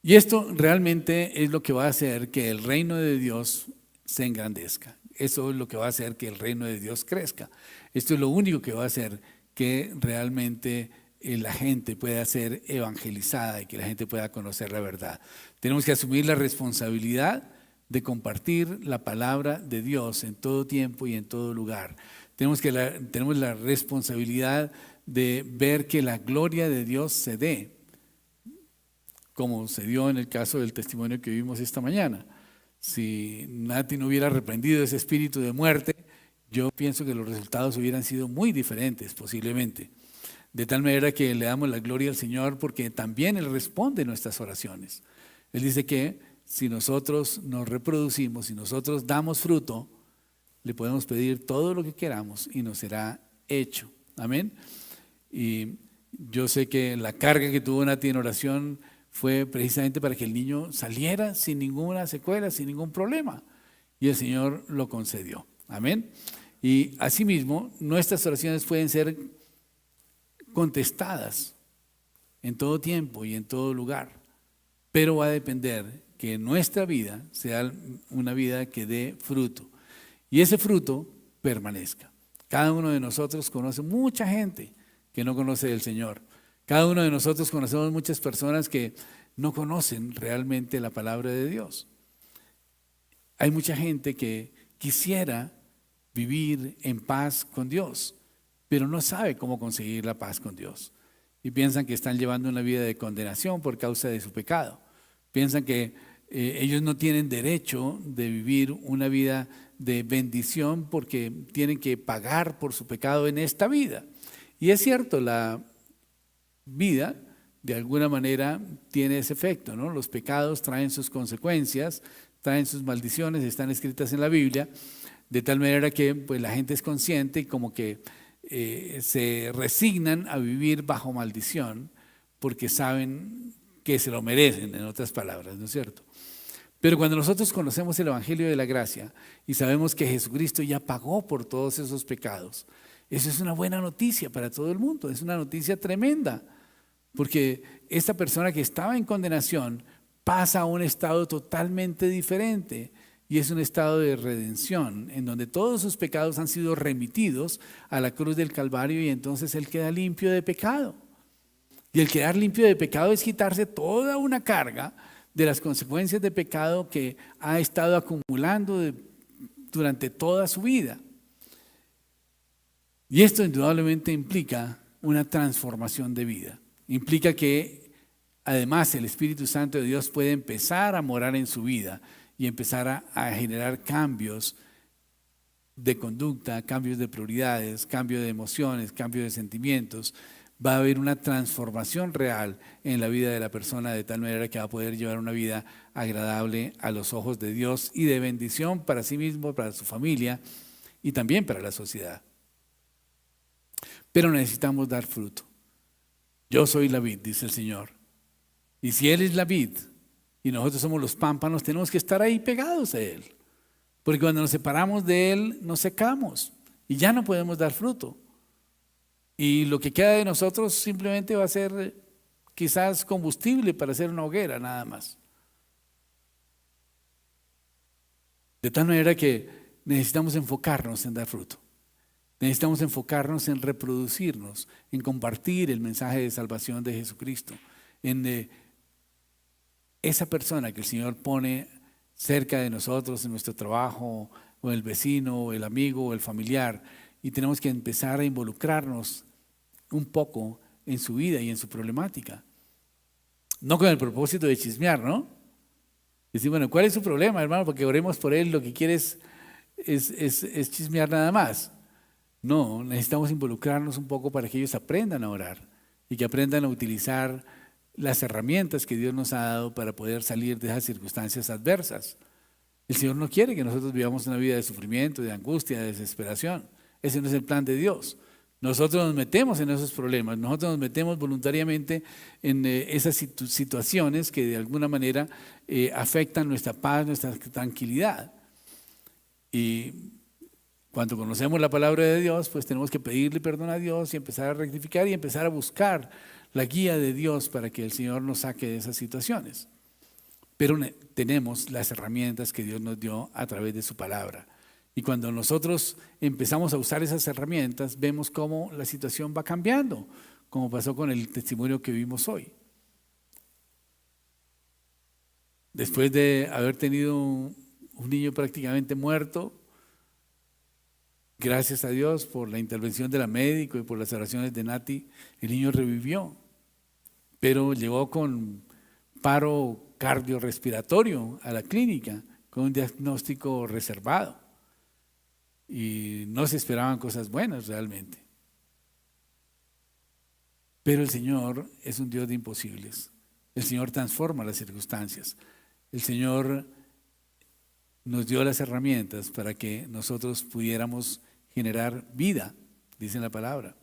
Y esto realmente es lo que va a hacer que el reino de Dios se engrandezca. Eso es lo que va a hacer que el reino de Dios crezca. Esto es lo único que va a hacer que realmente la gente pueda ser evangelizada y que la gente pueda conocer la verdad. Tenemos que asumir la responsabilidad de compartir la palabra de Dios en todo tiempo y en todo lugar. Tenemos la responsabilidad de ver que la gloria de Dios se dé, como se dio en el caso del testimonio que vimos esta mañana. Si Nati no hubiera reprendido ese espíritu de muerte, yo pienso que los resultados hubieran sido muy diferentes posiblemente. De tal manera que le damos la gloria al Señor porque también Él responde nuestras oraciones. Él dice que si nosotros nos reproducimos, si nosotros damos fruto, le podemos pedir todo lo que queramos y nos será hecho. Amén. Y yo sé que la carga que tuvo Nati en oración fue precisamente para que el niño saliera sin ninguna secuela, sin ningún problema. Y el Señor lo concedió. Amén. Y asimismo, nuestras oraciones pueden ser contestadas en todo tiempo y en todo lugar. Pero va a depender que nuestra vida sea una vida que dé fruto. Y ese fruto permanezca. Cada uno de nosotros conoce mucha gente que no conoce del Señor. Cada uno de nosotros conocemos muchas personas que no conocen realmente la palabra de Dios. Hay mucha gente que quisiera vivir en paz con Dios, pero no sabe cómo conseguir la paz con Dios. Y piensan que están llevando una vida de condenación por causa de su pecado. Piensan que ellos no tienen derecho de vivir una vida de bendición porque tienen que pagar por su pecado en esta vida. Y es cierto, la vida de alguna manera tiene ese efecto, ¿no? Los pecados traen sus consecuencias, traen sus maldiciones, están escritas en la Biblia, de tal manera que pues, la gente es consciente y como que se resignan a vivir bajo maldición porque saben que se lo merecen, en otras palabras, ¿no es cierto? Pero cuando nosotros conocemos el Evangelio de la Gracia y sabemos que Jesucristo ya pagó por todos esos pecados, eso es una buena noticia para todo el mundo, es una noticia tremenda, porque esta persona que estaba en condenación pasa a un estado totalmente diferente y es un estado de redención en donde todos sus pecados han sido remitidos a la cruz del Calvario y entonces él queda limpio de pecado. Y el quedar limpio de pecado es quitarse toda una carga de las consecuencias de pecado que ha estado acumulando durante toda su vida. Y esto indudablemente implica una transformación de vida. Implica que además el Espíritu Santo de Dios puede empezar a morar en su vida y empezar a generar cambios de conducta, cambios de prioridades, cambio de emociones, cambio de sentimientos. Va a haber una transformación real en la vida de la persona de tal manera que va a poder llevar una vida agradable a los ojos de Dios y de bendición para sí mismo, para su familia y también para la sociedad. Pero necesitamos dar fruto. Yo soy la vid, dice el Señor. Y si Él es la vid y nosotros somos los pámpanos, tenemos que estar ahí pegados a Él. Porque cuando nos separamos de Él, nos secamos y ya no podemos dar fruto. Y lo que queda de nosotros simplemente va a ser quizás combustible para hacer una hoguera, nada más. De tal manera que necesitamos enfocarnos en dar fruto. Necesitamos enfocarnos en reproducirnos, en compartir el mensaje de salvación de Jesucristo, en esa persona que el Señor pone cerca de nosotros, en nuestro trabajo, o el vecino, o el amigo, o el familiar, y tenemos que empezar a involucrarnos un poco en su vida y en su problemática. No con el propósito de chismear, ¿no? Decir, bueno, ¿cuál es su problema, hermano? Porque oremos por él, lo que quiere es chismear nada más. No, necesitamos involucrarnos un poco para que ellos aprendan a orar y que aprendan a utilizar las herramientas que Dios nos ha dado para poder salir de esas circunstancias adversas. El Señor no quiere que nosotros vivamos una vida de sufrimiento, de angustia, de desesperación. Ese no es el plan de Dios. Nosotros nos metemos en esos problemas, nosotros nos metemos voluntariamente en esas situaciones que de alguna manera afectan nuestra paz, nuestra tranquilidad. Y cuando conocemos la palabra de Dios, pues tenemos que pedirle perdón a Dios y empezar a rectificar y empezar a buscar la guía de Dios para que el Señor nos saque de esas situaciones. Pero tenemos las herramientas que Dios nos dio a través de su palabra. Y cuando nosotros empezamos a usar esas herramientas, vemos cómo la situación va cambiando, como pasó con el testimonio que vimos hoy. Después de haber tenido un niño prácticamente muerto, gracias a Dios por la intervención de la médico y por las oraciones de Nati, el niño revivió, pero llegó con paro cardiorrespiratorio a la clínica, con un diagnóstico reservado. Y no se esperaban cosas buenas realmente. Pero el Señor es un Dios de imposibles. El Señor transforma las circunstancias. El Señor nos dio las herramientas para que nosotros pudiéramos generar vida, dice la palabra.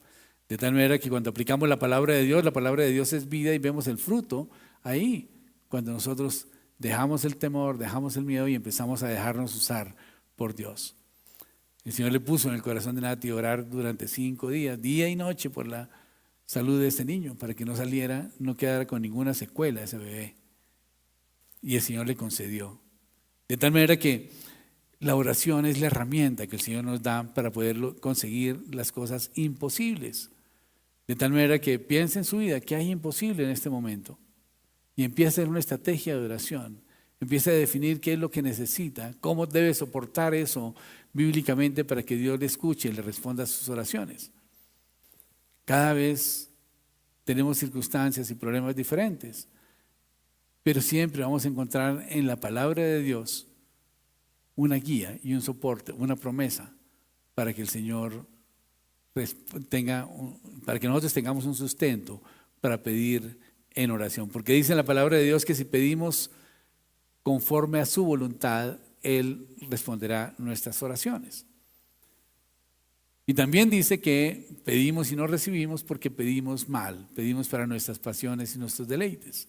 De tal manera que cuando aplicamos la palabra de Dios es vida y vemos el fruto ahí. Cuando nosotros dejamos el temor, dejamos el miedo y empezamos a dejarnos usar por Dios. El Señor le puso en el corazón de Nati orar durante 5 días, día y noche, por la salud de este niño, para que no saliera, no quedara con ninguna secuela ese bebé. Y el Señor le concedió. De tal manera que la oración es la herramienta que el Señor nos da para poder conseguir las cosas imposibles. De tal manera que piense en su vida, ¿qué hay imposible en este momento? Y empieza a hacer una estrategia de oración. Empieza a definir qué es lo que necesita, cómo debe soportar eso bíblicamente para que Dios le escuche y le responda a sus oraciones. Cada vez tenemos circunstancias y problemas diferentes, pero siempre vamos a encontrar en la palabra de Dios una guía y un soporte, una promesa para que el Señor para que nosotros tengamos un sustento para pedir en oración. Porque dice en la palabra de Dios que si pedimos conforme a su voluntad, Él responderá nuestras oraciones. Y también dice que pedimos y no recibimos porque pedimos mal, pedimos para nuestras pasiones y nuestros deleites.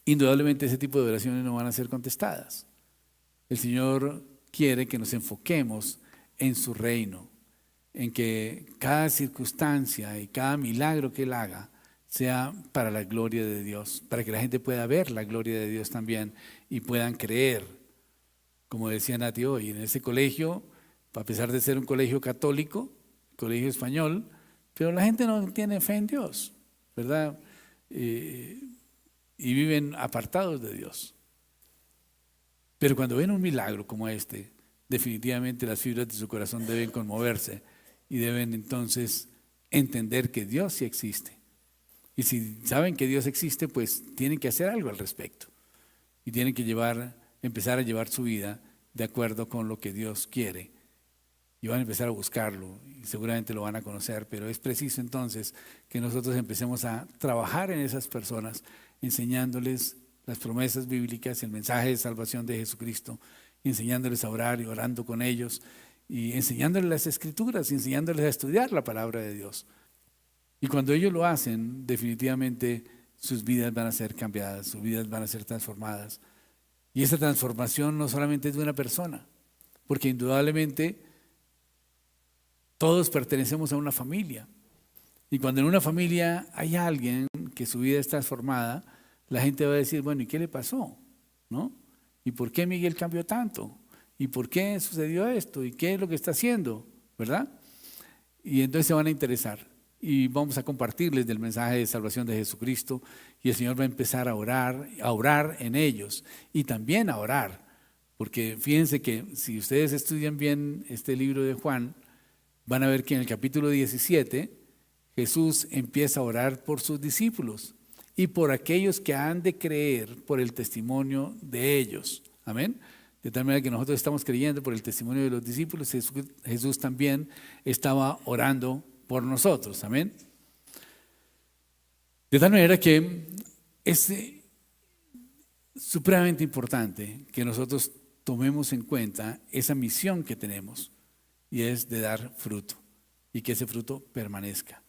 Indudablemente ese tipo de oraciones no van a ser contestadas. El Señor quiere que nos enfoquemos en su reino, en que cada circunstancia y cada milagro que Él haga sea para la gloria de Dios, para que la gente pueda ver la gloria de Dios también y puedan creer. Como decía Nati hoy, en ese colegio, a pesar de ser un colegio católico, colegio español, pero la gente no tiene fe en Dios, ¿verdad? Y viven apartados de Dios. Pero cuando ven un milagro como este, definitivamente las fibras de su corazón deben conmoverse y deben entonces entender que Dios sí existe. Y si saben que Dios existe, pues tienen que hacer algo al respecto. Y tienen que empezar a llevar su vida de acuerdo con lo que Dios quiere y van a empezar a buscarlo y seguramente lo van a conocer, pero es preciso entonces que nosotros empecemos a trabajar en esas personas, enseñándoles las promesas bíblicas, el mensaje de salvación de Jesucristo, enseñándoles a orar y orando con ellos, y enseñándoles las escrituras, y enseñándoles a estudiar la palabra de Dios. Y cuando ellos lo hacen, definitivamente sus vidas van a ser cambiadas, sus vidas van a ser transformadas. Y esa transformación no solamente es de una persona, porque indudablemente todos pertenecemos a una familia. Y cuando en una familia hay alguien que su vida es transformada, la gente va a decir, bueno, ¿y qué le pasó? ¿No? ¿Y por qué Miguel cambió tanto? ¿Y por qué sucedió esto? ¿Y qué es lo que está haciendo? ¿Verdad? Y entonces se van a interesar. Y vamos a compartirles del mensaje de salvación de Jesucristo, y el Señor va a empezar a orar en ellos y también a orar. Porque fíjense que si ustedes estudian bien este libro de Juan, van a ver que en el capítulo 17 Jesús empieza a orar por sus discípulos y por aquellos que han de creer por el testimonio de ellos. Amén. De tal manera que nosotros estamos creyendo por el testimonio de los discípulos. Jesús también estaba orando por nosotros. Amén. De tal manera que es supremamente importante que nosotros tomemos en cuenta esa misión que tenemos, y es de dar fruto y que ese fruto permanezca.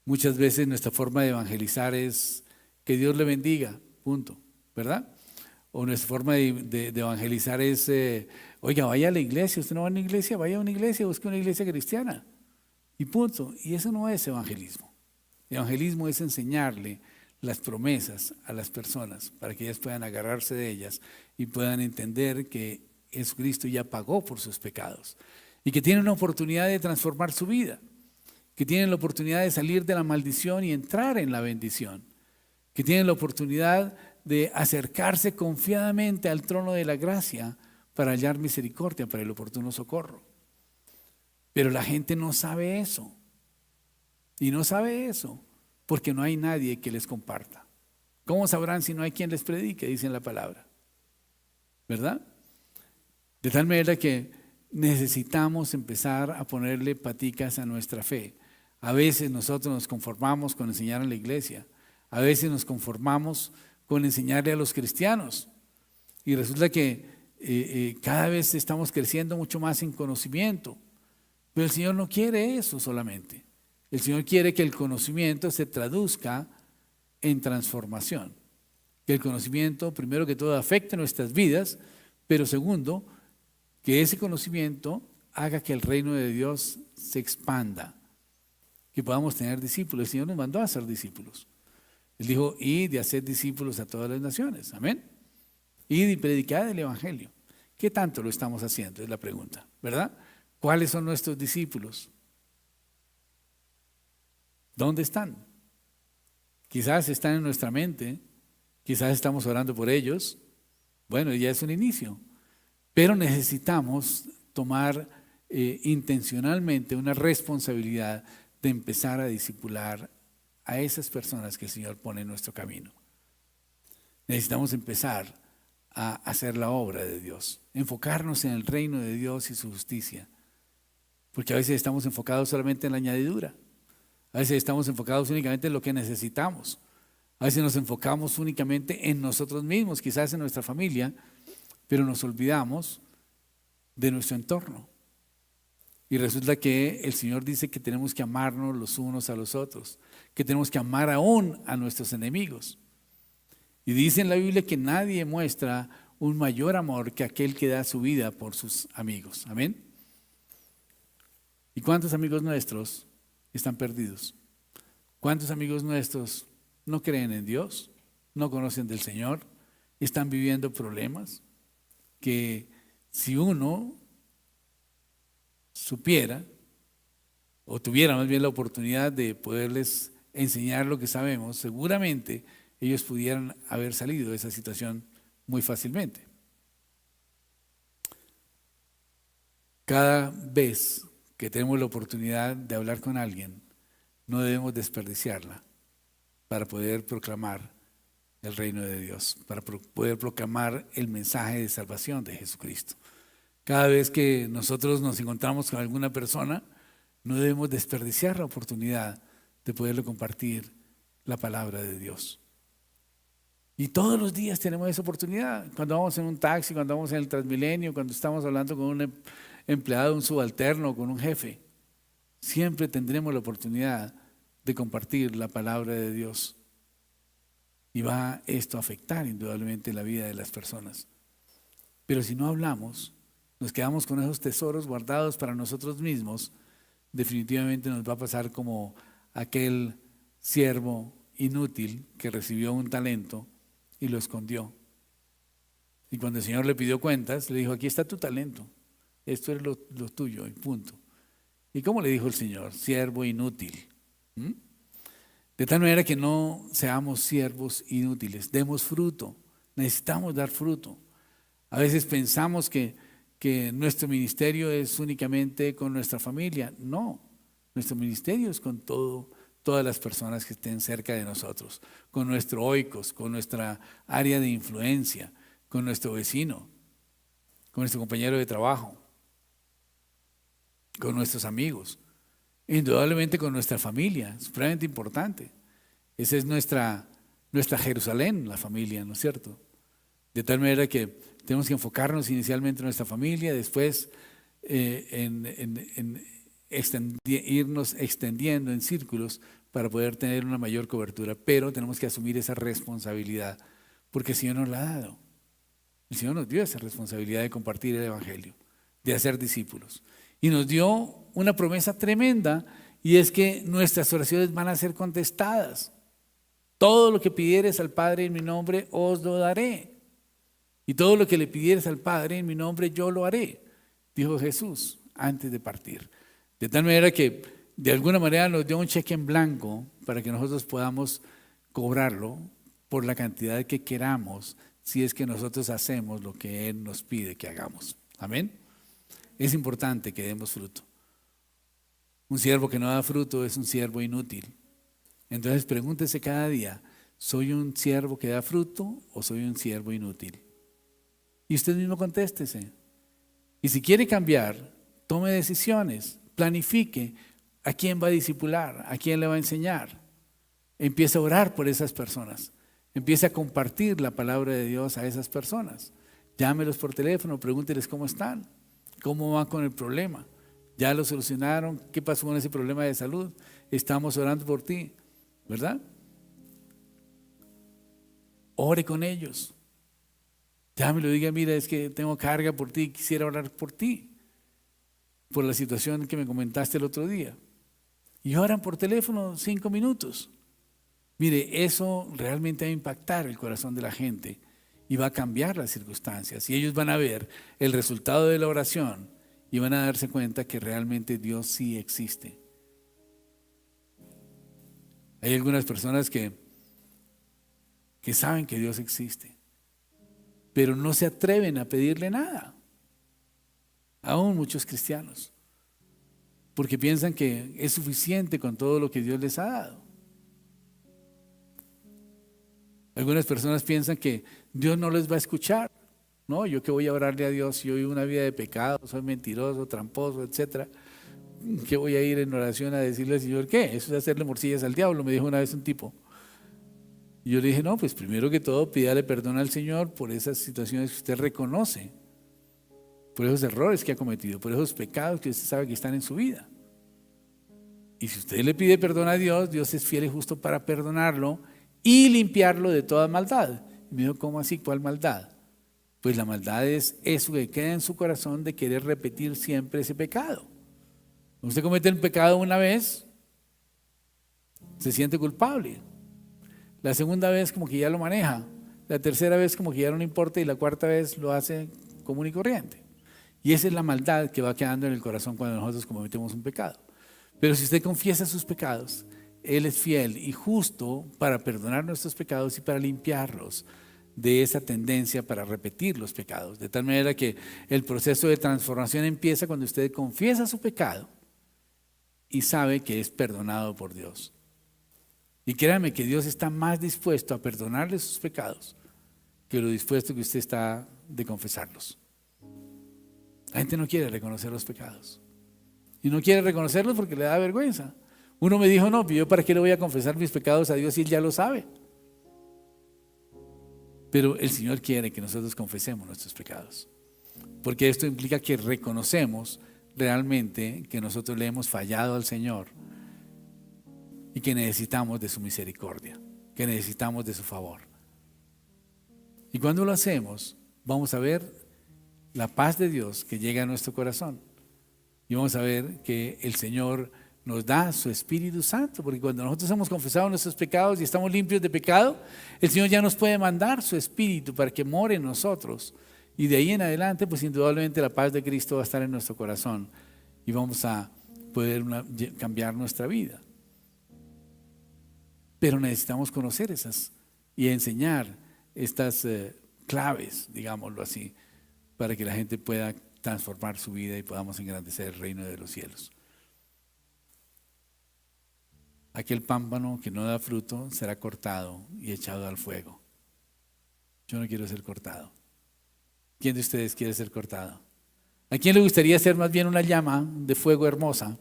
Muchas veces nuestra forma de evangelizar es que Dios le bendiga, punto, ¿verdad? O nuestra forma de evangelizar es, oiga, vaya a la iglesia, usted no va a una iglesia, vaya a una iglesia, busque una iglesia cristiana, y punto. Y eso no es evangelismo. Evangelismo es enseñarle las promesas a las personas para que ellas puedan agarrarse de ellas y puedan entender que Jesucristo ya pagó por sus pecados y que tienen una oportunidad de transformar su vida, que tienen la oportunidad de salir de la maldición y entrar en la bendición, que tienen la oportunidad de acercarse confiadamente al trono de la gracia para hallar misericordia para el oportuno socorro. Pero la gente no sabe eso. Y no sabe eso porque no hay nadie que les comparta. ¿Cómo sabrán si no hay quien les predique? Dice en la palabra, ¿verdad? De tal manera que necesitamos empezar a ponerle paticas a nuestra fe. A veces nosotros nos conformamos con enseñar en la iglesia. A veces nos conformamos con enseñarle a los cristianos. Y resulta que cada vez estamos creciendo mucho más en conocimiento. Pero el Señor no quiere eso solamente. El Señor quiere que el conocimiento se traduzca en transformación. Que el conocimiento, primero que todo, afecte nuestras vidas, pero segundo, que ese conocimiento haga que el reino de Dios se expanda, que podamos tener discípulos. El Señor nos mandó a ser discípulos. Él dijo, id y haced discípulos a todas las naciones. Amén. Id y predicad el evangelio. ¿Qué tanto lo estamos haciendo? Es la pregunta, ¿verdad? ¿Cuáles son nuestros discípulos? ¿Dónde están? Quizás están en nuestra mente, quizás estamos orando por ellos. Bueno, ya es un inicio. Pero necesitamos tomar intencionalmente una responsabilidad de empezar a discipular a esas personas que el Señor pone en nuestro camino. Necesitamos empezar a hacer la obra de Dios, enfocarnos en el reino de Dios y su justicia, porque a veces estamos enfocados solamente en la añadidura, a veces estamos enfocados únicamente en lo que necesitamos, a veces nos enfocamos únicamente en nosotros mismos, quizás en nuestra familia, pero nos olvidamos de nuestro entorno. Y resulta que el Señor dice que tenemos que amarnos los unos a los otros, que tenemos que amar aún a nuestros enemigos. Y dice en la Biblia que nadie muestra un mayor amor que aquel que da su vida por sus amigos. Amén. ¿Y cuántos amigos nuestros están perdidos? ¿Cuántos amigos nuestros no creen en Dios? ¿No conocen del Señor? ¿Están viviendo problemas? Que si uno supiera o tuviera más bien la oportunidad de poderles enseñar lo que sabemos, seguramente ellos pudieran haber salido de esa situación muy fácilmente. Cada vez que tenemos la oportunidad de hablar con alguien, no debemos desperdiciarla para poder proclamar el reino de Dios, para poder proclamar el mensaje de salvación de Jesucristo. Cada vez que nosotros nos encontramos con alguna persona, no debemos desperdiciar la oportunidad de poderle compartir la palabra de Dios. Y todos los días tenemos esa oportunidad. Cuando vamos en un taxi, cuando vamos en el Transmilenio, cuando estamos hablando con un empleado, un subalterno, con un jefe, siempre tendremos la oportunidad de compartir la palabra de Dios. Y va esto a afectar indudablemente la vida de las personas. Pero si no hablamos, nos quedamos con esos tesoros guardados para nosotros mismos, definitivamente nos va a pasar como aquel siervo inútil que recibió un talento y lo escondió. Y cuando el Señor le pidió cuentas, le dijo: aquí está tu talento, esto es lo tuyo y punto. ¿Y cómo le dijo el Señor? Siervo inútil. De tal manera que no seamos siervos inútiles, demos fruto, necesitamos dar fruto. A veces pensamos que nuestro ministerio es únicamente con nuestra familia. No, nuestro ministerio es con todas las personas que estén cerca de nosotros, con nuestro oikos, con nuestra área de influencia, con nuestro vecino, con nuestro compañero de trabajo, con nuestros amigos, indudablemente con nuestra familia, es supremamente importante. Esa es nuestra Jerusalén, la familia, ¿no es cierto? De tal manera que tenemos que enfocarnos inicialmente en nuestra familia, después irnos extendiendo en círculos para poder tener una mayor cobertura, pero tenemos que asumir esa responsabilidad, porque el Señor nos la ha dado. El Señor nos dio esa responsabilidad de compartir el Evangelio, de hacer discípulos. Y nos dio una promesa tremenda, y es que nuestras oraciones van a ser contestadas. Todo lo que pidieres al Padre en mi nombre, os lo daré. Y todo lo que le pidieres al Padre en mi nombre, yo lo haré, dijo Jesús antes de partir. De tal manera que de alguna manera nos dio un cheque en blanco para que nosotros podamos cobrarlo por la cantidad que queramos, si es que nosotros hacemos lo que Él nos pide que hagamos. Amén. Es importante que demos fruto. Un siervo que no da fruto es un siervo inútil. Entonces pregúntese cada día: ¿soy un siervo que da fruto o soy un siervo inútil? Y usted mismo contéstese. Y si quiere cambiar, tome decisiones, planifique a quién va a discipular, a quién le va a enseñar. Empiece a orar por esas personas. Empiece a compartir la palabra de Dios a esas personas. Llámelos por teléfono, pregúnteles cómo están, cómo van con el problema. ¿Ya lo solucionaron? ¿Qué pasó con ese problema de salud? Estamos orando por ti, ¿verdad? Ore con ellos. Llámelo, diga: mira, es que tengo carga por ti, quisiera orar por ti, por la situación que me comentaste el otro día. Y oran por teléfono 5 minutos. Mire, eso realmente va a impactar el corazón de la gente y va a cambiar las circunstancias. Y ellos van a ver el resultado de la oración y van a darse cuenta que realmente Dios sí existe. Hay algunas personas que saben que Dios existe, pero no se atreven a pedirle nada. Aún muchos cristianos, porque piensan que es suficiente con todo lo que Dios les ha dado. Algunas personas piensan que Dios no les va a escuchar. No, yo que voy a orarle a Dios si yo vivo una vida de pecado, soy mentiroso, tramposo, etcétera. ¿Qué voy a ir en oración a decirle al Señor qué? Eso es hacerle morcillas al diablo, me dijo una vez un tipo. Y yo le dije: no, pues primero que todo pídale perdón al Señor por esas situaciones que usted reconoce, por esos errores que ha cometido, por esos pecados que usted sabe que están en su vida. Y si usted le pide perdón a Dios, Dios es fiel y justo para perdonarlo y limpiarlo de toda maldad. Y me dijo: ¿cómo así? ¿Cuál maldad? Pues la maldad es eso que queda en su corazón de querer repetir siempre ese pecado. Usted comete el pecado una vez, se siente culpable. La segunda vez como que ya lo maneja. La tercera vez como que ya no le importa, y la cuarta vez lo hace común y corriente. Y esa es la maldad que va quedando en el corazón cuando nosotros cometemos un pecado. Pero si usted confiesa sus pecados, Él es fiel y justo para perdonar nuestros pecados y para limpiarlos de esa tendencia para repetir los pecados. De tal manera que el proceso de transformación empieza cuando usted confiesa su pecado y sabe que es perdonado por Dios. Y créame que Dios está más dispuesto a perdonarle sus pecados que lo dispuesto que usted está de confesarlos. La gente no quiere reconocer los pecados. Y no quiere reconocerlos porque le da vergüenza. Uno me dijo, no, yo para qué le voy a confesar mis pecados a Dios si Él ya lo sabe. Pero el Señor quiere que nosotros confesemos nuestros pecados. Porque esto implica que reconocemos realmente que nosotros le hemos fallado al Señor y que necesitamos de su misericordia, que necesitamos de su favor. Y cuando lo hacemos, vamos a ver la paz de Dios que llega a nuestro corazón. Y vamos a ver que el Señor nos da su Espíritu Santo, porque cuando nosotros hemos confesado nuestros pecados y estamos limpios de pecado, el Señor ya nos puede mandar su Espíritu para que more en nosotros. Y de ahí en adelante, pues indudablemente la paz de Cristo va a estar en nuestro corazón y vamos a poder cambiar nuestra vida. Pero necesitamos conocer esas y enseñar estas claves, digámoslo así, para que la gente pueda transformar su vida y podamos engrandecer el reino de los cielos. Aquel pámpano que no da fruto será cortado y echado al fuego. Yo no quiero ser cortado. ¿Quién de ustedes quiere ser cortado? ¿A quién le gustaría ser más bien una llama de fuego hermosa?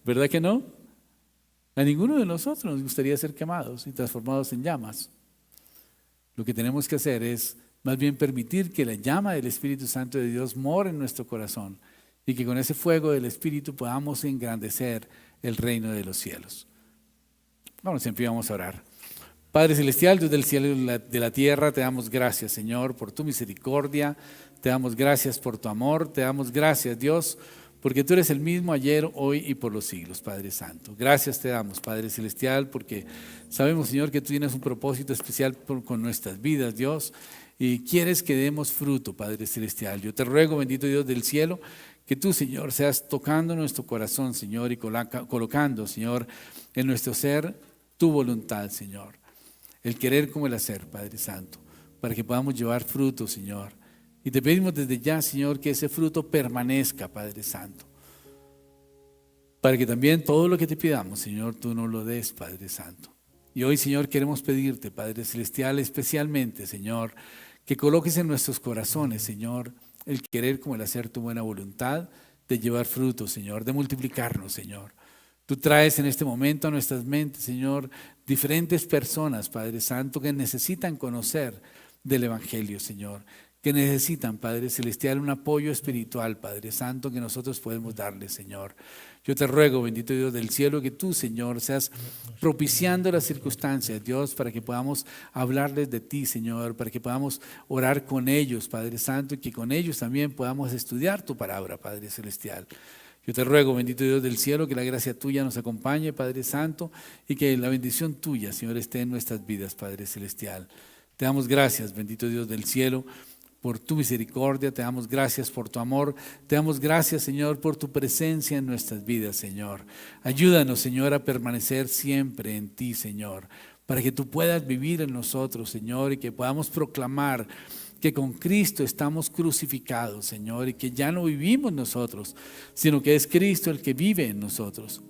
¿Verdad que no? A ninguno de nosotros nos gustaría ser quemados y transformados en llamas. Lo que tenemos que hacer es más bien permitir que la llama del Espíritu Santo de Dios more en nuestro corazón y que con ese fuego del Espíritu podamos engrandecer el reino de los cielos. Vamos, siempre vamos a orar. Padre Celestial, Dios del cielo y de la tierra, te damos gracias, Señor, por tu misericordia, te damos gracias por tu amor, te damos gracias, Dios, porque tú eres el mismo ayer, hoy y por los siglos, Padre Santo. Gracias te damos, Padre Celestial, porque sabemos, Señor, que tú tienes un propósito especial con nuestras vidas, Dios, y quieres que demos fruto, Padre Celestial. Yo te ruego, bendito Dios del cielo, que tú, Señor, seas tocando nuestro corazón, Señor, y colocando, Señor, en nuestro ser tu voluntad, Señor. El querer como el hacer, Padre Santo, para que podamos llevar fruto, Señor. Y te pedimos desde ya, Señor, que ese fruto permanezca, Padre Santo. Para que también todo lo que te pidamos, Señor, tú nos lo des, Padre Santo. Y hoy, Señor, queremos pedirte, Padre Celestial, especialmente, Señor, que coloques en nuestros corazones, Señor, el querer como el hacer tu buena voluntad, de llevar fruto, Señor, de multiplicarnos, Señor. Tú traes en este momento a nuestras mentes, Señor, diferentes personas, Padre Santo, que necesitan conocer del Evangelio, Señor, que necesitan, Padre Celestial, un apoyo espiritual, Padre Santo, que nosotros podemos darles, Señor. Yo te ruego, bendito Dios del cielo, que tú, Señor, seas propiciando las circunstancias, Dios, para que podamos hablarles de ti, Señor, para que podamos orar con ellos, Padre Santo, y que con ellos también podamos estudiar tu palabra, Padre Celestial. Yo te ruego, bendito Dios del cielo, que la gracia tuya nos acompañe, Padre Santo, y que la bendición tuya, Señor, esté en nuestras vidas, Padre Celestial. Te damos gracias, bendito Dios del cielo, por tu misericordia, te damos gracias por tu amor, te damos gracias, Señor, por tu presencia en nuestras vidas, Señor. Ayúdanos, Señor, a permanecer siempre en ti, Señor, para que tú puedas vivir en nosotros, Señor, y que podamos proclamar que con Cristo estamos crucificados, Señor, y que ya no vivimos nosotros, sino que es Cristo el que vive en nosotros.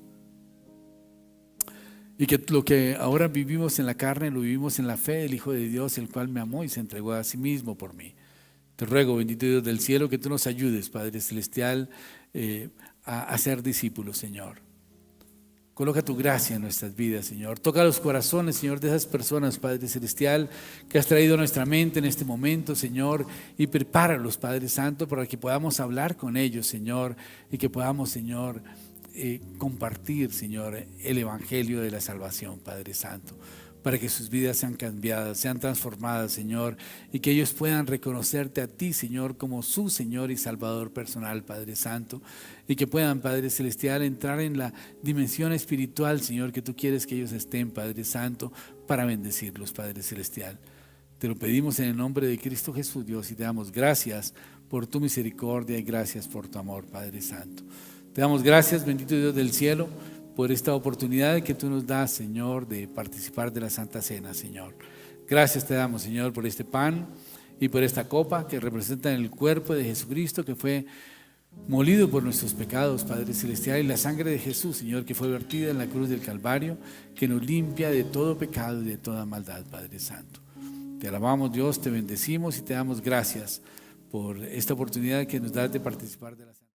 Y que lo que ahora vivimos en la carne, lo vivimos en la fe del Hijo de Dios, el cual me amó y se entregó a sí mismo por mí. Te ruego, bendito Dios del cielo, que tú nos ayudes, Padre Celestial, a ser discípulos, Señor. Coloca tu gracia en nuestras vidas, Señor. Toca los corazones, Señor, de esas personas, Padre Celestial, que has traído a nuestra mente en este momento, Señor, y prepáralos, Padre Santo, para que podamos hablar con ellos, Señor, y que podamos, Señor, compartir, Señor, el Evangelio de la salvación, Padre Santo, para que sus vidas sean cambiadas, sean transformadas, Señor, y que ellos puedan reconocerte a ti, Señor, como su Señor y Salvador personal, Padre Santo, y que puedan, Padre Celestial, entrar en la dimensión espiritual, Señor, que tú quieres que ellos estén, Padre Santo, para bendecirlos, Padre Celestial. Te lo pedimos en el nombre de Cristo Jesús, Dios, y te damos gracias por tu misericordia y gracias por tu amor, Padre Santo. Te damos gracias, bendito Dios del cielo, por esta oportunidad que tú nos das, Señor, de participar de la Santa Cena, Señor. Gracias te damos, Señor, por este pan y por esta copa que representan el cuerpo de Jesucristo, que fue molido por nuestros pecados, Padre Celestial, y la sangre de Jesús, Señor, que fue vertida en la cruz del Calvario, que nos limpia de todo pecado y de toda maldad, Padre Santo. Te alabamos, Dios, te bendecimos y te damos gracias por esta oportunidad que nos das de participar de la Santa.